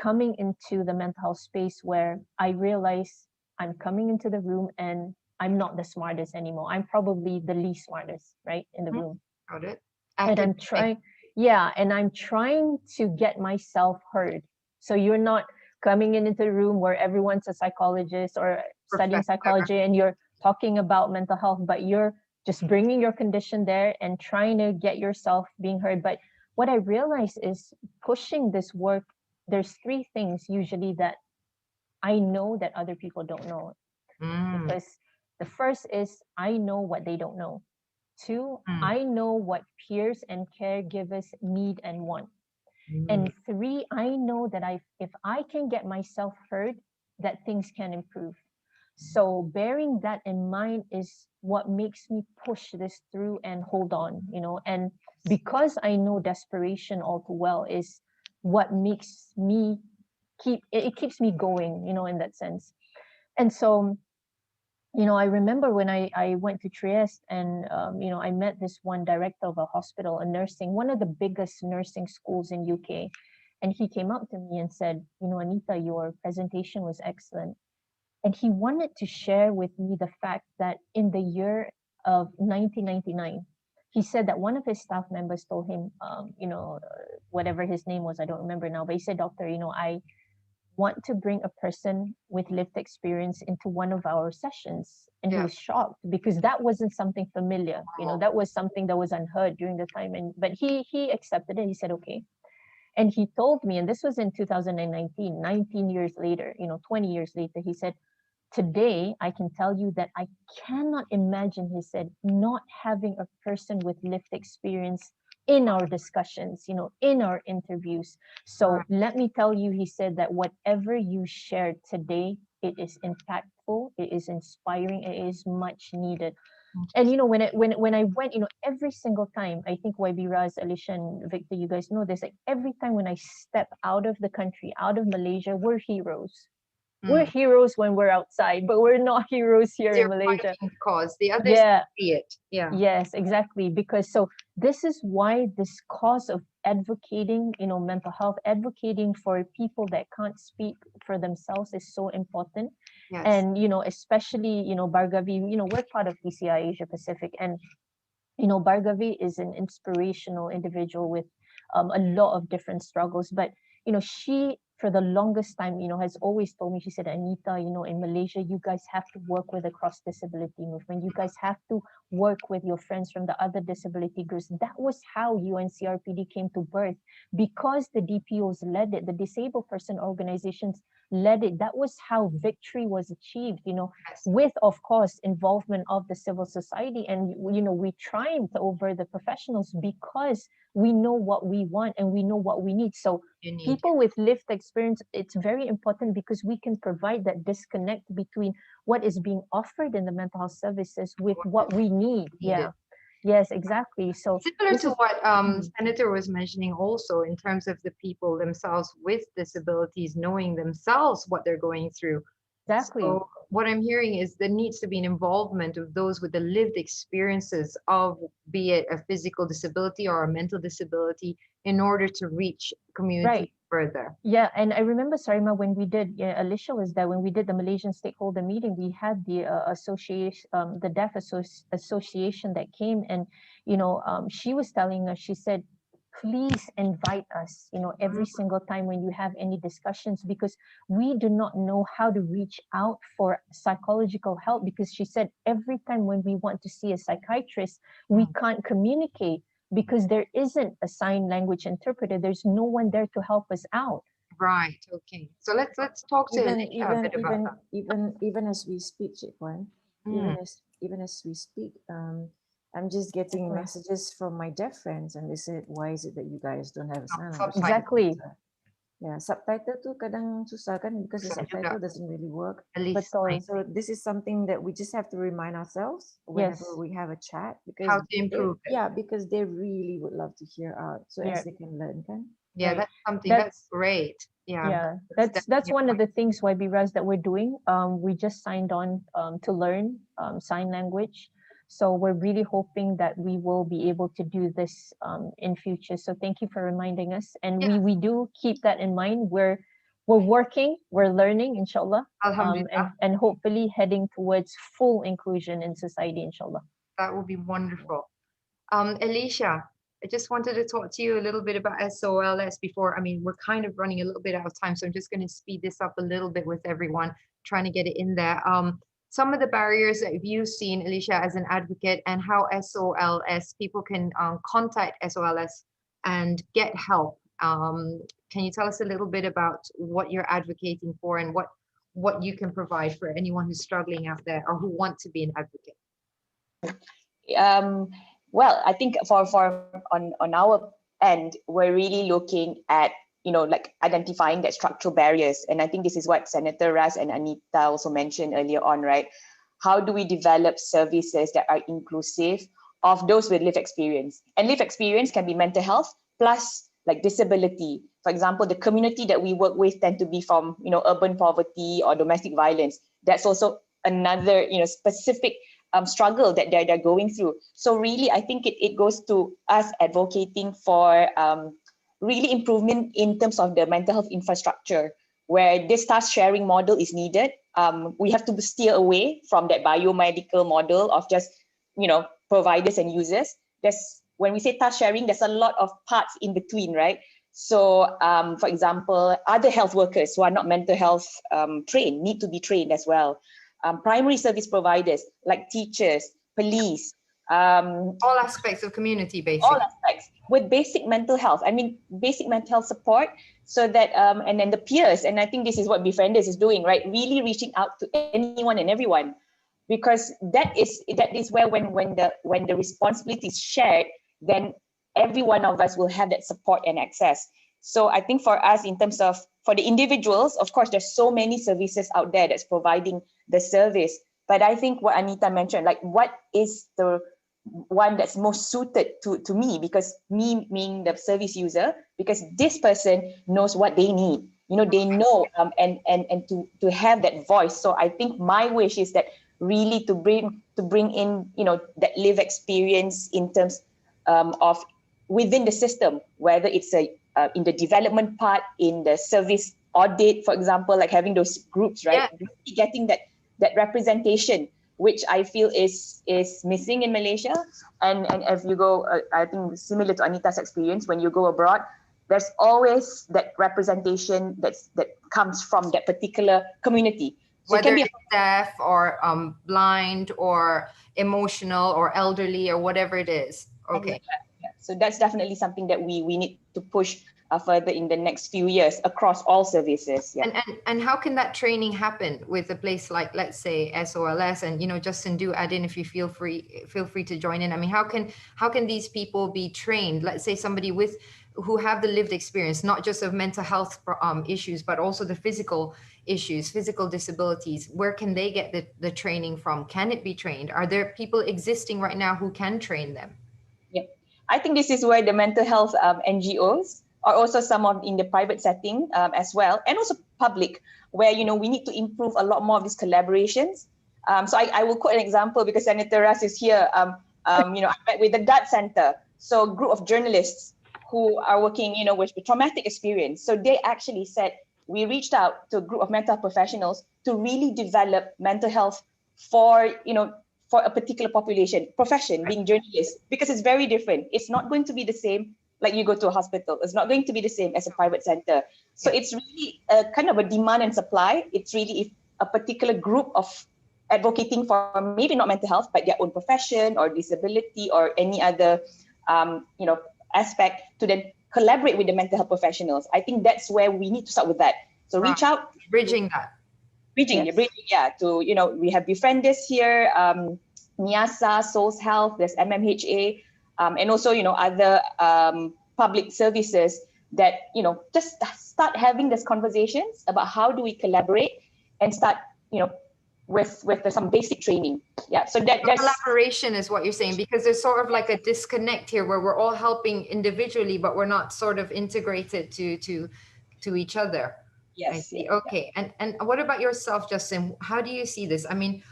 coming into the mental health space where I realize I'm coming into the room and I'm not the smartest anymore. I'm probably the least smartest, right, in the room. Got it. And I'm trying to get myself heard. So you're not coming into the room where everyone's a psychologist or studying psychology and you're talking about mental health, but you're just bringing your condition there and trying to get yourself being heard. But what I realize is pushing this work, there's three things usually that I know that other people don't know. Because the first is I know what they don't know. Two, I know what peers and caregivers need and want. And three, I know that if I can get myself heard, that things can improve. So bearing that in mind is what makes me push this through and hold on, and because I know desperation all too well is what makes me it keeps me going, in that sense. And so, I remember when I went to Trieste and, I met this one director of a hospital, a nursing, one of the biggest nursing schools in UK. And he came up to me and said, Anita, your presentation was excellent. And he wanted to share with me the fact that in the year of 1999, he said that one of his staff members told him, whatever his name was, I don't remember now, but he said, Doctor, I want to bring a person with lived experience into one of our sessions. And he was shocked because that wasn't something familiar. That was something that was unheard during the time. But he accepted it. He said, okay. And he told me, and this was in 2019, 19 years later, 20 years later, he said, today, I can tell you that I cannot imagine, he said, not having a person with lived experience in our discussions, in our interviews. So let me tell you, he said, that whatever you shared today, it is impactful, it is inspiring, it is much needed. And when I went, every single time, I think YB Raz, Alicia, and Victor, you guys know this, like every time when I step out of the country, out of Malaysia, we're heroes. We're heroes when we're outside, but we're not heroes here in Malaysia. Cause the others see it. Yeah. Yes, exactly. Because so this is why this cause of advocating, mental health, advocating for people that can't speak for themselves is so important. Yes. And especially Bhargavi, we're part of PCI Asia Pacific, and Bhargavi is an inspirational individual with a lot of different struggles. But she, for the longest time, has always told me, she said, Anita, in Malaysia, you guys have to work with the cross disability movement. You guys have to work with your friends from the other disability groups. That was how UNCRPD came to birth, because the DPOs led it, the disabled person organizations led it. That was how victory was achieved, with, of course, involvement of the civil society. And, we triumphed over the professionals because we know what we want and we know what we need. So people with lived experience, it's very important because we can provide that disconnect between what is being offered in the mental health services with what we need. Yeah. Yes, exactly. So similar to what Senator was mentioning also, in terms of the people themselves with disabilities knowing themselves what they're going through. Exactly. So what I'm hearing is there needs to be an involvement of those with the lived experiences of, be it a physical disability or a mental disability, in order to reach community further. Yeah, and I remember, Sarima, when we did, Alicia was there, when we did the Malaysian stakeholder meeting, we had the association, the Deaf Association that came, and, she was telling us, she said, please invite us, every single time when you have any discussions, because we do not know how to reach out for psychological help. Because she said, every time when we want to see a psychiatrist, we can't communicate because there isn't a sign language interpreter. There's no one there to help us out. Right. Okay. So let's talk to Alicia a bit about that. Even as we speak, Chikwan, even as we speak, I'm just getting messages from my deaf friends, and they said, "Why is it that you guys don't have a sign language?" Exactly. Yeah, subtitle tu kadang susah kan, because the Susah subtitle juga. doesn't really work. At least Betul. So this is something that we just have to remind ourselves whenever Yes. we have a chat, because how to improve it. yeah, because they really would love to hear out, so Yeah. as they can learn, kan? Yeah, Right. that's something that's great. Yeah. Yeah, that's definitely one a of the things YB Raz that we're doing. We just signed on to learn sign language, so we're really hoping that we will be able to do this in future. So thank you for reminding us, and we do keep that in mind. We're working, we're learning, inshallah, Alhamdulillah. and hopefully heading towards full inclusion in society, inshallah. That would be wonderful. Alicia, I just wanted to talk to you a little bit about SOLS before. I mean, we're kind of running a little bit out of time, so I'm just going to speed this up a little bit with everyone, trying to get it in there. Some of the barriers that you've seen, Alicia, as an advocate, and how SOLS, people can contact SOLS and get help. Can you tell us a little bit about what you're advocating for and what you can provide for anyone who's struggling out there or who want to be an advocate? Well, I think for on our end, we're really looking at, like identifying that structural barriers. And I think this is what Senator Raz and Anita also mentioned earlier on, right? How do we develop services that are inclusive of those with lived experience? And lived experience can be mental health plus like disability. For example, the community that we work with tend to be from, urban poverty or domestic violence. That's also another, specific struggle that they're going through. So really, I think it goes to us advocating for really improvement in terms of the mental health infrastructure, where this task sharing model is needed. We have to steer away from that biomedical model of just, providers and users. When we say task sharing, there's a lot of parts in between, right? So, for example, other health workers who are not mental health trained need to be trained as well. Primary service providers like teachers, police, all aspects of community, basically. All aspects with basic mental health. I mean, basic mental health support, so that and then the peers. And I think this is what Befrienders is doing, right? Really reaching out to anyone and everyone, because that is where when the responsibility is shared, then every one of us will have that support and access. So I think for us, in terms of for the individuals, of course, there's so many services out there that's providing the service. But I think what Anita mentioned, like what is the one that's most suited to me, because me being the service user, because this person knows what they need. They know and to have that voice. So I think my wish is that really to bring in that lived experience in terms of within the system, whether it's in the development part, in the service audit, for example, like having those groups, right? Yeah. Really getting that representation, which I feel is missing in Malaysia. And if you go, I think similar to Anita's experience, when you go abroad, there's always that representation that comes from that particular community. So whether it's deaf or blind or emotional or elderly or whatever it is. Okay. Yeah. So that's definitely something that we need to push further in the next few years across all services. Yeah. And how can that training happen with a place like, let's say, SOLS? And Justin, do add in if you feel free to join in. I mean, how can these people be trained? Let's say somebody who have the lived experience, not just of mental health issues, but also the physical issues, physical disabilities. Where can they get the training from? Can it be trained? Are there people existing right now who can train them? Yeah, I think this is where the mental health NGOs or also some of in the private setting as well, and also public, where we need to improve a lot more of these collaborations. So I will quote an example because Senator Ras is here. I met with the GUT Center, so a group of journalists who are working, with traumatic experience. So they actually said, we reached out to a group of mental health professionals to really develop mental health for a particular profession, being journalists, because it's very different. It's not going to be the same like you go to a hospital. It's not going to be the same as a private center. So it's really a kind of a demand and supply. It's really if a particular group of advocating for maybe not mental health, but their own profession or disability or any other, aspect, to then collaborate with the mental health professionals. I think that's where we need to start with that. So reach out. Bridging that. Bridging, yeah, to, you know, we have befrienders here, MIASA, Souls Health, there's MMHA, and also, you know, other public services that, you know, just start having these conversations about how do we collaborate and start, you know, with some basic training. Yeah, so that's collaboration is what you're saying, because there's sort of like a disconnect here where we're all helping individually, but we're not sort of integrated to each other. Yes. I see. Yeah, okay. Yeah. And what about yourself, Justin? How do you see this? I mean,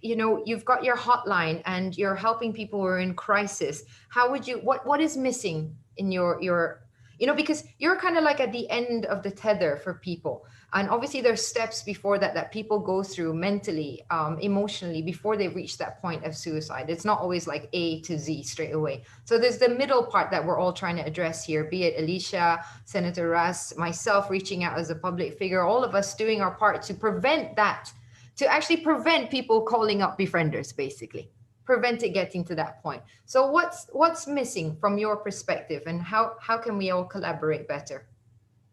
you know, you've got your hotline and you're helping people who are in crisis. How would you, what is missing in your, you know, because you're kind of like at the end of the tether for people. And obviously there's steps before that people go through mentally, emotionally, before they reach that point of suicide. It's not always like A to Z straight away. So there's the middle part that we're all trying to address here, be it Alicia, Senator Russ, myself reaching out as a public figure, all of us doing our part to prevent that, to actually prevent people calling up befrienders, basically. Prevent it getting to that point. So what's missing from your perspective, and how can we all collaborate better?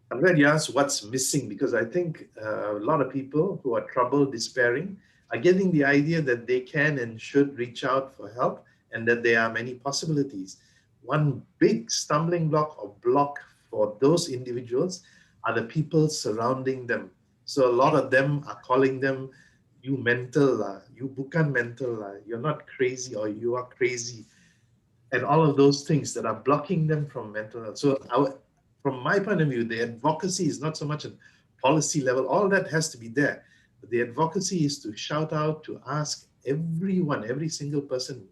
I'm glad you asked what's missing, because I think a lot of people who are troubled, despairing, are getting the idea that they can and should reach out for help, and that there are many possibilities. One big stumbling block or block for those individuals are the people surrounding them. So a lot of them are calling them, you mental, you bukan mental, you're not crazy, or you are crazy, and all of those things that are blocking them from mental health. So from my point of view, the advocacy is not so much at policy level. All that has to be there. But the advocacy is to shout out, to ask everyone, every single person,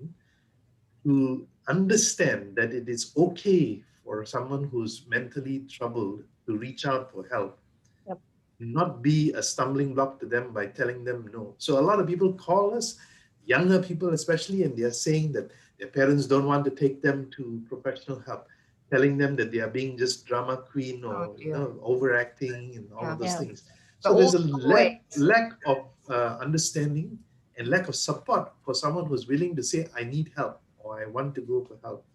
to understand that it is okay for someone who's mentally troubled to reach out for help. Yep. Not be a stumbling block to them by telling them no. So a lot of people call us, younger people especially, and they're saying that their parents don't want to take them to professional help, telling them that they are being just drama queen or overacting and all of those things. So there's a lack of understanding and lack of support for someone who's willing to say, I need help, or I want to go for help.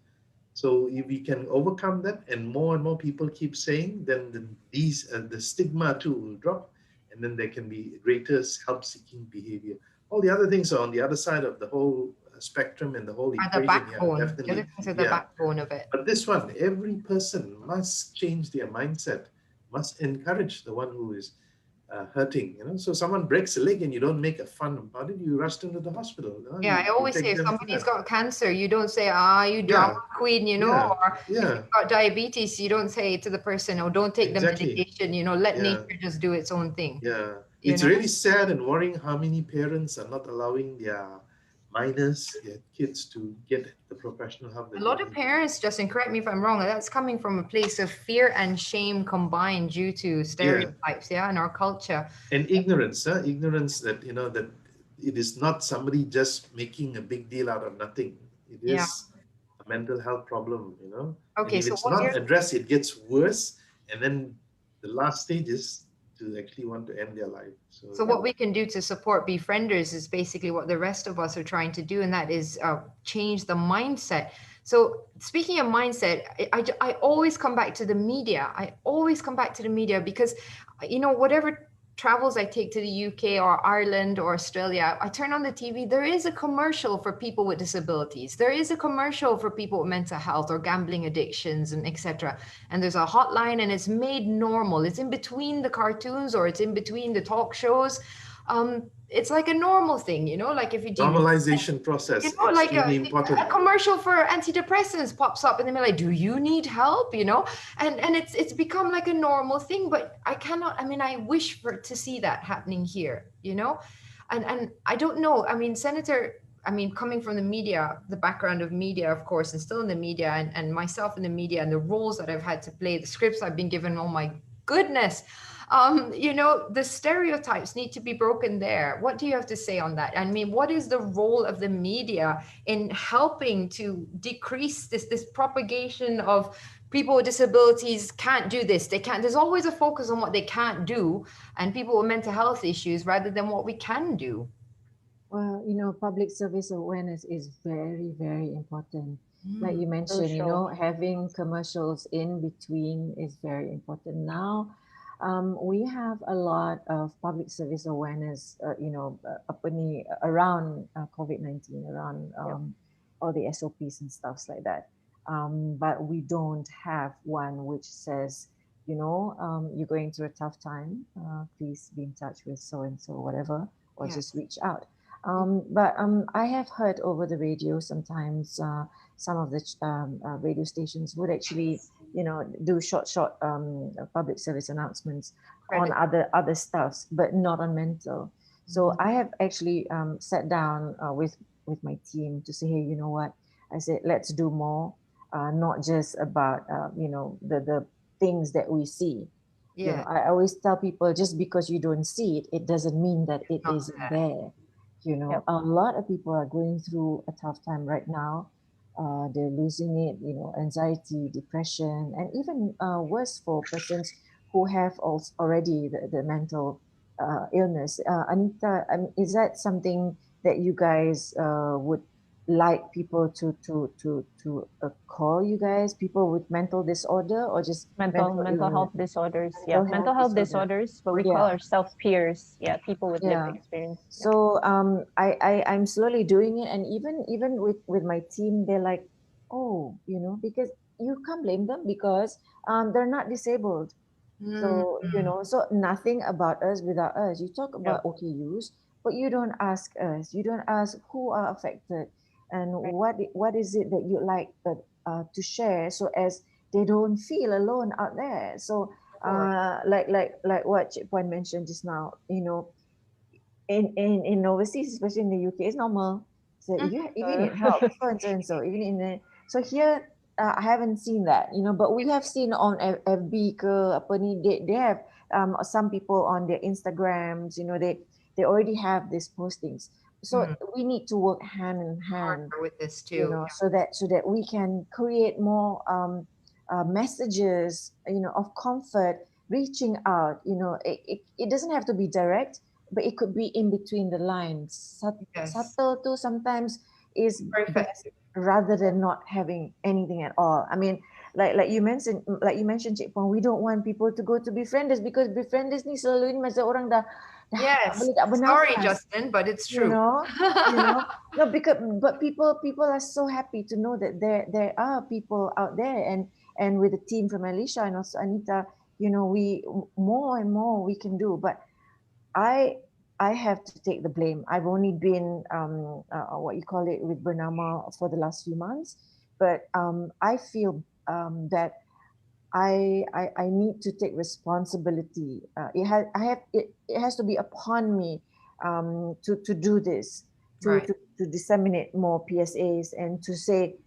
So if we can overcome that, and more people keep saying, then the stigma too will drop, and then there can be greater help-seeking behavior. All the other things are on the other side of the whole spectrum and the whole equation. The backbone. Yeah, definitely. The other things are the backbone of it. But this one, every person must change their mindset, must encourage the one who is hurting. You know, so someone breaks a leg and you don't make a fun about it, you rush them to the hospital. Yeah, I always say if somebody's got cancer, you don't say, you drama queen, you know, or if you've got diabetes, you don't say to the person, oh, don't take the medication, you know, let nature just do its own thing. Yeah, it's really sad and worrying how many parents are not allowing their minors, their kids, to get the professional help. A lot of parents, Justin, correct me if I'm wrong, that's coming from a place of fear and shame combined due to stereotypes, in our culture. And ignorance, ignorance that, you know, that it is not somebody just making a big deal out of nothing. It is a mental health problem, you know. Okay, and if it's not addressed, it gets worse. And then the last stage is to actually want to end their life. So what we can do to support befrienders is basically what the rest of us are trying to do, and that is change the mindset. So speaking of mindset, I always come back to the media. I always come back to the media because, you know, whatever travels I take to the UK or Ireland or Australia, I turn on the TV, there is a commercial for people with disabilities. There is a commercial for people with mental health or gambling addictions and etc. And there's a hotline, and it's made normal. It's in between the cartoons, or it's in between the talk shows. It's like a normal thing, you know, like if you normalization process, you know, like important. A commercial for antidepressants pops up and they're like, do you need help? You know, and it's become like a normal thing, but I wish to see that happening here, you know, and I don't know. I mean, coming from the media, the background of media, of course, and still in the media, and myself in the media, and the roles that I've had to play, the scripts I've been given, oh my goodness. You know, the stereotypes need to be broken there. What do you have to say on that? I mean, what is the role of the media in helping to decrease this propagation of people with disabilities can't do this, they can't? There's always a focus on what they can't do, and people with mental health issues rather than what we can do. Well, public service awareness is very, very important. Like you mentioned, Crucial. having commercials in between is very important. Now, we have a lot of public service awareness, around COVID-19, around all the SOPs and stuffs like that. But we don't have one which says, you're going through a tough time, please be in touch with so and so, whatever, or just reach out. But I have heard over the radio sometimes some of the radio stations would actually, do short public service announcements on other stuffs, but not on mental. So I have actually sat down with my team to say, hey, you know what? I said, let's do more, not just about the things that we see. I always tell people, just because you don't see it, it doesn't mean that it isn't there. A lot of people are going through a tough time right now. They're losing it, anxiety, depression, and even worse for persons who have also already the mental illness. Anita, is that something that you guys would like people to call you guys, people with mental disorder, or just mental health disorders? Mental health disorders, but we call ourselves peers. People with lived experience. So I'm slowly doing it, and even with my team, they're like, oh, because you can't blame them, because they're not disabled. So so nothing about us without us. You talk about OKUs, but you don't ask us. You don't ask who are affected, and what is it that you'd like to share, so as they don't feel alone out there. So like what Cik Puan mentioned just now, in overseas, especially in the UK, it's normal. So if you need help, so and so and so, even in the, so here I haven't seen that, but we have seen on FB ke apa ni, they have some people on their Instagrams, they already have these postings. So we need to work hand in hand with this too, so that we can create more messages, of comfort, reaching out. It doesn't have to be direct, but it could be in between the lines. Subtle too sometimes is best, rather than not having anything at all. I mean, like you mentioned, Cik Puan, we don't want people to go to befrienders, because befrienders ni selalu ni masa orang dah boleh tak bernafas. Sorry, Justin, but it's true. No, but people are so happy to know that there are people out there, and with the team from Alicia and also Anita, we more and more we can do. But I have to take the blame. I've only been what you call it, with Bernama for the last few months, but I feel that I need to take responsibility. It has to be upon me to do this, to disseminate more PSAs, and to say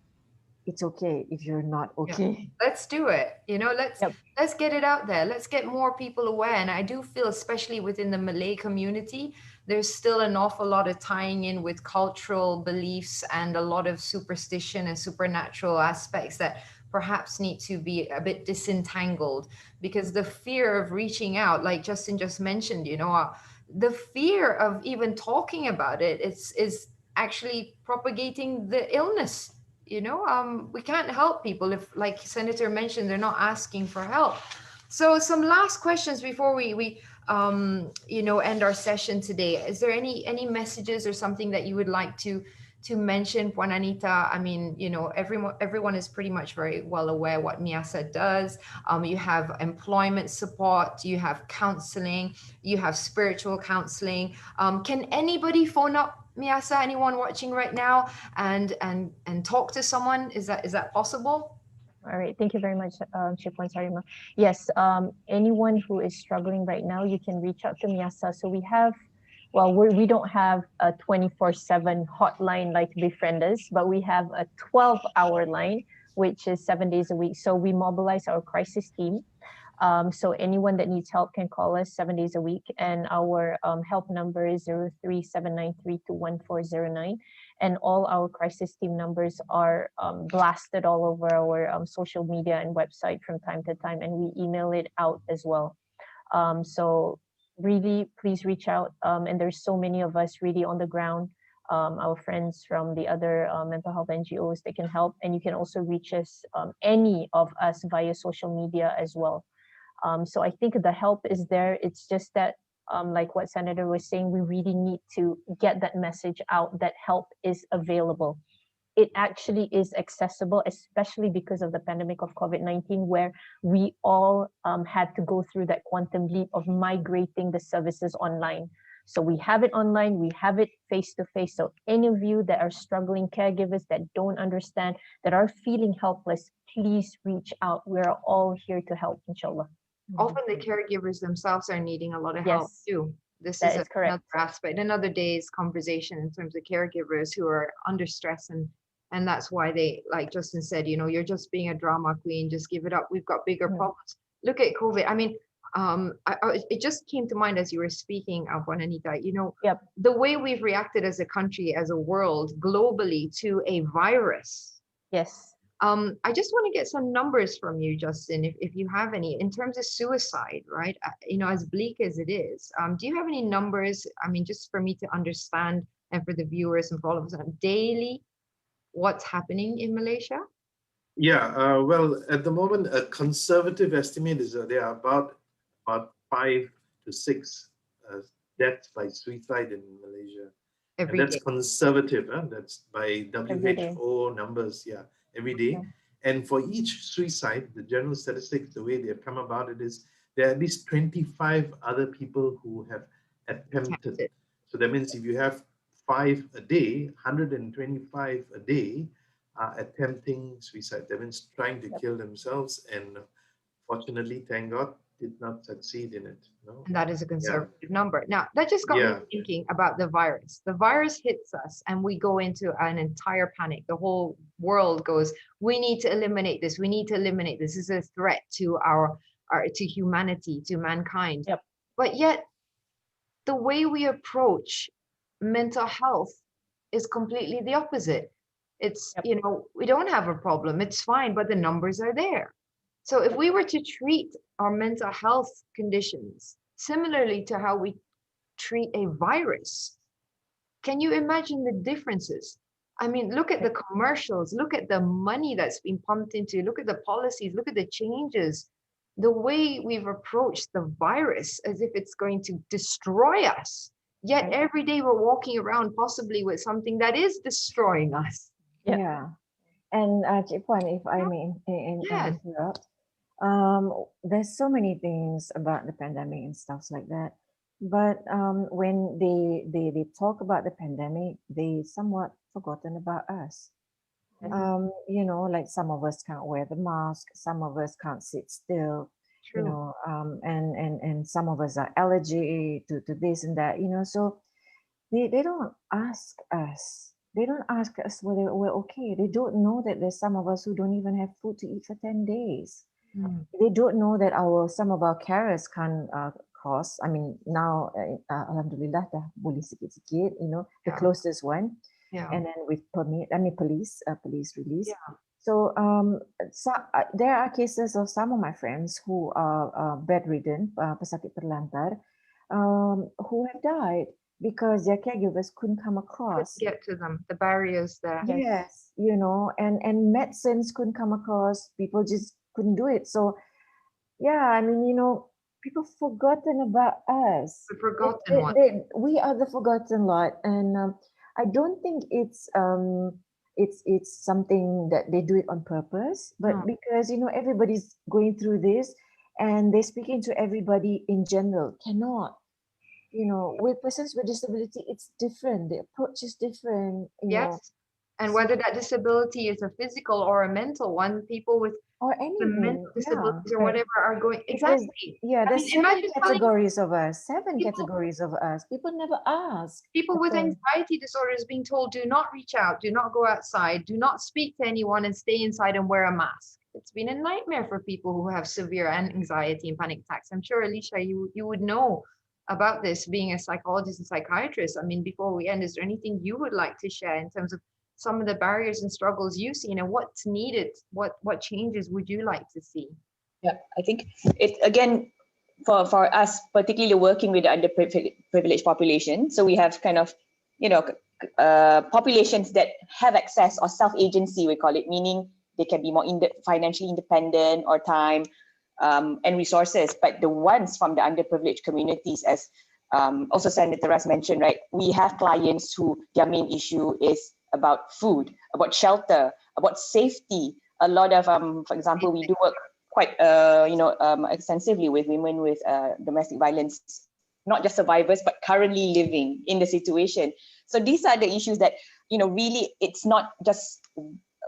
it's okay if you're not okay. Let's do it. Let's get it out there. Let's get more people aware. And I do feel, especially within the Malay community, there's still an awful lot of tying in with cultural beliefs and a lot of superstition and supernatural aspects that perhaps need to be a bit disentangled, because the fear of reaching out, like Justin just mentioned, the fear of even talking about it is actually propagating the illness. We can't help people if, like Senator mentioned, they're not asking for help. So some last questions before we end our session today. Is there any messages or something that you would like to mention, Puan Anita? I mean, everyone is pretty much very well aware what MIASA does. You have employment support, you have counseling, you have spiritual counseling. Can anybody phone up MIASA, anyone watching right now, and talk to someone? Is that possible? All right, thank you very much, Cik Puan Sarima. Yes, anyone who is struggling right now, you can reach out to MIASA. So we have, we don't have a 24/7 hotline like Befriend Us, but we have a 12-hour line, which is 7 days a week. So we mobilize our crisis team. So anyone that needs help can call us 7 days a week, and our help number is 0379321409. And all our crisis team numbers are blasted all over our social media and website from time to time, and we email it out as well. So really, please reach out. And there's so many of us really on the ground, our friends from the other mental health NGOs that can help. And you can also reach us, any of us, via social media as well. So I think the help is there. It's just that, like what Senator was saying, we really need to get that message out that help is available. It actually is accessible, especially because of the pandemic of COVID-19, where we all had to go through that quantum leap of migrating the services online. So we have it online, we have it face to face. So any of you that are struggling caregivers, that don't understand, that are feeling helpless, please reach out. We're all here to help, inshallah. Often the caregivers themselves are needing a lot of help Yes, too. This that is is correct. another aspect, another day's conversation in terms of caregivers who are under stress, and that's why they, like Justin said, you know, you're just being a drama queen, just give it up. We've got bigger problems. Look at COVID. I mean, it just came to mind as you were speaking, Puan Anita, you know, the way we've reacted as a country, as a world, globally to a virus. Yes. I just want to get some numbers from you, Justin, if you have any, in terms of suicide, right? You know, as bleak as it is, do you have any numbers? I mean, just for me to understand, and for the viewers and for all of us, daily, what's happening in Malaysia? Yeah, well, at the moment, a conservative estimate is there are about 5 to 6 deaths by suicide in Malaysia. Every and that's day. Conservative, huh? That's by WHO numbers, yeah, every day. And for each suicide, the general statistics, the way they have come about it is there are at least 25 other people who have attempted. So that means if you have 5 a day, 125 a day are attempting suicide. That means trying to kill themselves, and fortunately, thank God, did not succeed in it. No? And that is a conservative number. Now, that just got me thinking about the virus. The virus hits us and we go into an entire panic. The whole world goes, we need to eliminate this. We need to eliminate this. This is a threat to our to humanity, to mankind. But yet, the way we approach mental health is completely the opposite. It's, you know, we don't have a problem. It's fine, but the numbers are there. So if we were to treat our mental health conditions similarly to how we treat a virus, can you imagine the differences? I mean, look at the commercials, look at the money that's been pumped into, look at the policies, look at the changes, the way we've approached the virus as if it's going to destroy us. Yet every day we're walking around possibly with something that is destroying us. Yeah. And Cik Puan, if I may interrupt, there's so many things about the pandemic and stuff like that. But when they talk about the pandemic, they somewhat forgotten about us. You know, like some of us can't wear the mask, some of us can't sit still, you know, and some of us are allergic to this and that, you know, so they don't ask us. They don't ask us whether we're okay. They don't know that there's some of us who don't even have food to eat for 10 days. They don't know that some of our carers can't cross. I mean, now, alhamdulillah, dah boleh sikit-sikit, you know, the closest one. And then with police release. So, there are cases of some of my friends who are bedridden, pesakit terlantar, who have died because their caregivers couldn't come across. Couldn't get to them, the barriers there. Yes, you know, and medicines couldn't come across. People just couldn't do it. So, yeah, I mean, you know, people forgotten about us. The forgotten one. We are the forgotten lot, and I don't think it's something that they do it on purpose, but because, you know, everybody's going through this, and they're speaking to everybody in general. Cannot. You know, with persons with disability, it's different. The approach is different. You know. And whether that disability is a physical or a mental one, people with mental disabilities or whatever are going exactly. There's 7 categories of us. 7 categories of us. People never ask. People with anxiety disorders being told, do not reach out, do not go outside, do not speak to anyone, and stay inside and wear a mask. It's been a nightmare for people who have severe anxiety and panic attacks. I'm sure, Alicia, you would know about this, being a psychologist and psychiatrist. I mean, before we end, is there anything you would like to share in terms of some of the barriers and struggles you've seen, and what's needed? What changes would you like to see? Yeah, I think it again, for us, particularly working with the underprivileged population. So we have kind of, populations that have access or self-agency, we call it, meaning they can be more financially independent or time and resources. But the ones from the underprivileged communities, as also Senator Ras mentioned, right, we have clients who their main issue is about food, about shelter, about safety. A lot of, for example, we do work quite, extensively with women with domestic violence, not just survivors, but currently living in the situation. So these are the issues that, really, it's not just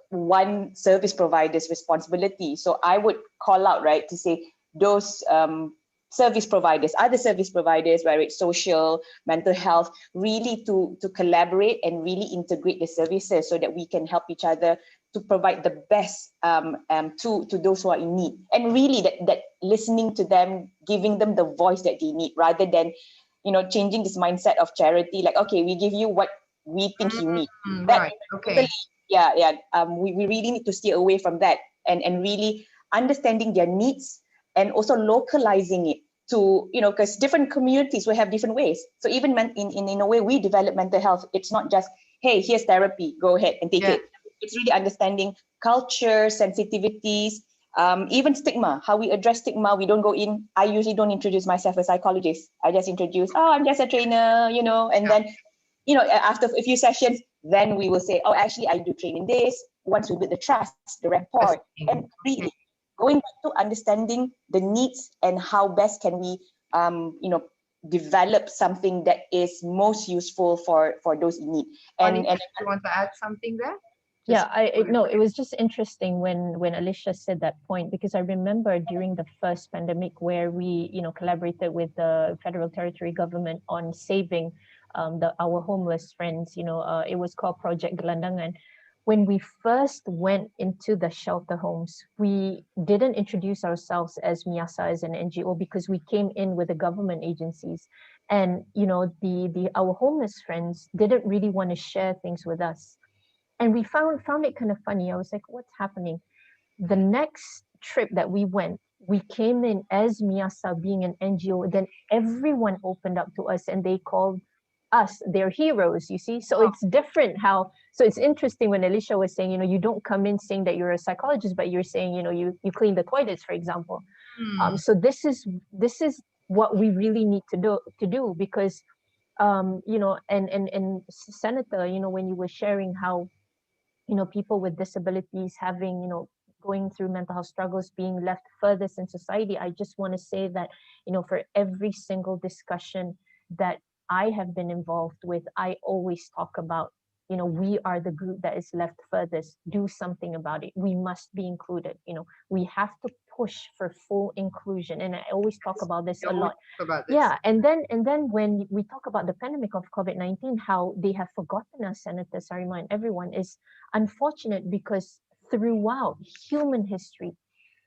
one service provider's responsibility. So I would call out, right, to say those service providers, other service providers, whether it's social, mental health, really to collaborate and really integrate the services so that we can help each other to provide the best to those who are in need. And really that listening to them, giving them the voice that they need, rather than, changing this mindset of charity, like, okay, we give you what we think you need. Right, okay. We really need to steer away from that and really understanding their needs and also localizing it to, because different communities will have different ways. So even in a way we develop mental health, it's not just, hey, here's therapy, go ahead and take it. It's really understanding culture, sensitivities, even stigma, how we address stigma. We don't go in, I usually don't introduce myself as a psychologist. I just introduce, I'm just a trainer, and then, after a few sessions, then we will say, oh, actually, I do train in this. Once we build the trust, the rapport, and really going back to understanding the needs and how best can we, develop something that is most useful for those in need. And you want to add something there? No, it was just interesting when Alicia said that point, because I remember during the first pandemic where we, collaborated with the federal territory government on saving our homeless friends, it was called Project Gelandangan. When we first went into the shelter homes, we didn't introduce ourselves as Miasa, as an NGO, because we came in with the government agencies, and our homeless friends didn't really want to share things with us. And we found it kind of funny. I was like, what's happening? The next trip that we went, we came in as Miasa, being an NGO. Then everyone opened up to us and they called us their heroes, you see? So it's different so it's interesting when Alicia was saying, you don't come in saying that you're a psychologist, but you're saying, you clean the toilets, for example. So this is what we really need to do because, and Senator, when you were sharing how, people with disabilities having, going through mental health struggles, being left furthest in society, I just want to say that, for every single discussion that I have been involved with, I always talk about, we are the group that is left furthest. Do something about it. We must be included. We have to push for full inclusion. And I always talk about this a lot. Yeah. And then when we talk about the pandemic of COVID-19, how they have forgotten us, Senator Sarima and everyone, is unfortunate, because throughout human history,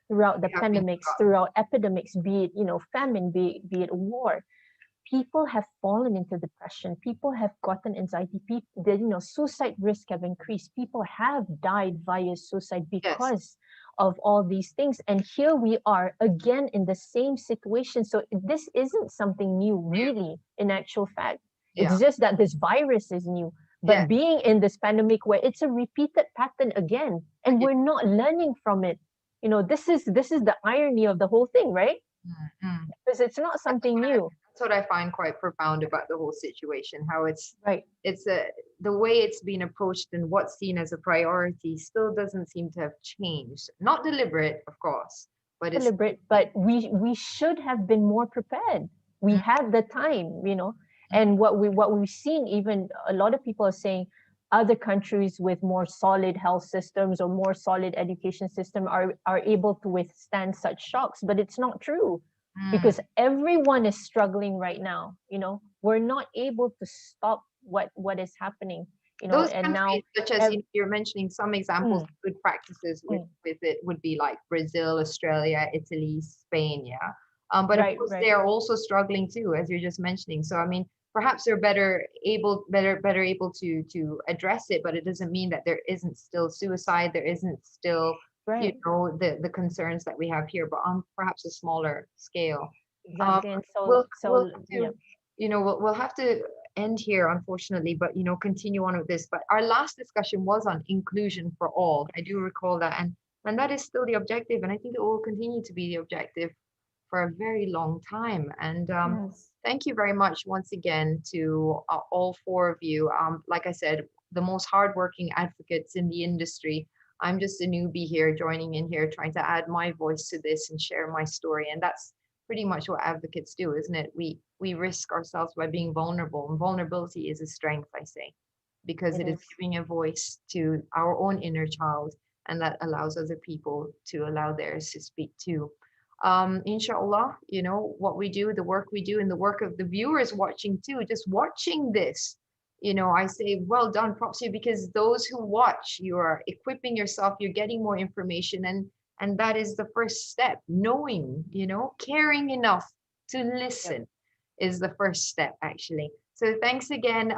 throughout the pandemics, throughout epidemics, be it, famine, be it war, people have fallen into depression. People have gotten anxiety. Suicide risk have increased. People have died via suicide because of all these things. And here we are again in the same situation. So this isn't something new, really, in actual fact. It's just that this virus is new. But being in this pandemic where it's a repeated pattern again, and we're not learning from it, this is the irony of the whole thing, right? Because it's not something new. That's what I find quite profound about the whole situation, how it's the way it's been approached and what's seen as a priority still doesn't seem to have changed. Not deliberate, of course, but it's deliberate, but we should have been more prepared. We had the time, and what we've seen, even a lot of people are saying other countries with more solid health systems or more solid education system are able to withstand such shocks, but it's not true. Because everyone is struggling right now. We're not able to stop what is happening. Those and countries, now, such as you're mentioning, some examples of good practices with it would be like Brazil, Australia, Italy, Spain, but of course they are also struggling too, as you're just mentioning. So I mean, perhaps they're better able to address it, but it doesn't mean that there isn't still suicide, there isn't still the concerns that we have here, but on perhaps a smaller scale. Exactly. And We'll have yeah. to, we'll have to end here, unfortunately, but continue on with this. But our last discussion was on inclusion for all. I do recall that, and that is still the objective, and I think it will continue to be the objective for a very long time. And Yes. thank you very much once again to all four of you. Like I said, the most hardworking advocates in the industry. I'm just a newbie here, joining in here, trying to add my voice to this and share my story. And that's pretty much what advocates do, isn't it? We risk ourselves by being vulnerable, and vulnerability is a strength, I say, because it is giving a voice to our own inner child, and that allows other people to allow theirs to speak too. Inshallah, what we do, the work we do, and the work of the viewers watching too, just watching this, I say, well done, props to you, because those who watch, you are equipping yourself, you're getting more information, and that is the first step. Knowing, caring enough to listen is the first step, actually. So thanks again,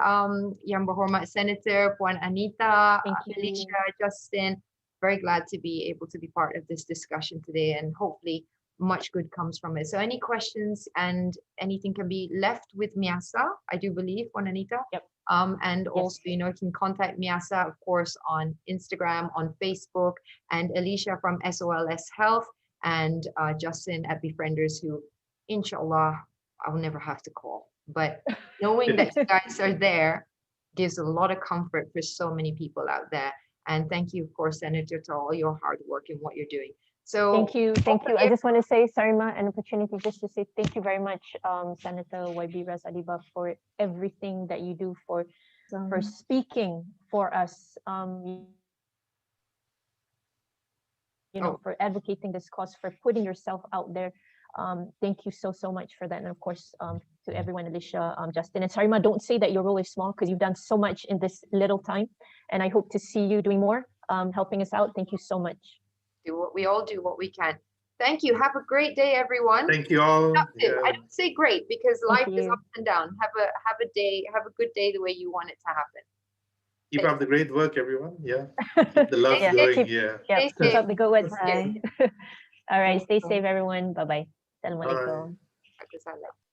Yang Berhormat Senator, Puan Anita, Alicia, Justin. Very glad to be able to be part of this discussion today, and hopefully much good comes from it. So any questions and anything can be left with Miasa, I do believe, Puan Anita. Yep. And also, you can contact Miasa, of course, on Instagram, on Facebook, and Alicia from SOLS Health, and Justin at Befrienders, who, inshallah, I'll never have to call. But knowing that you guys are there gives a lot of comfort for so many people out there. And thank you, of course, Senator, to all your hard work and what you're doing. So thank you. I just want to say, Sarima, an opportunity just to say thank you very much, Senator YB Raz Adiba, for everything that you do for speaking for us, for advocating this cause, for putting yourself out there. Thank you so much for that. And of course, to everyone, Alicia, Justin, and Sarima, don't say that your role is small, because you've done so much in this little time. And I hope to see you doing more, helping us out. Thank you so much. We all do what we can. Thank you. Have a great day, everyone. Thank you all. Yeah. I don't say great, because life is up and down. Have a good day the way you want it to happen. Keep up the great work, everyone. Yeah. Keep the love going. Keep up the good work. All right. Stay safe, everyone. Bye-bye. Assalamualaikum. Bye.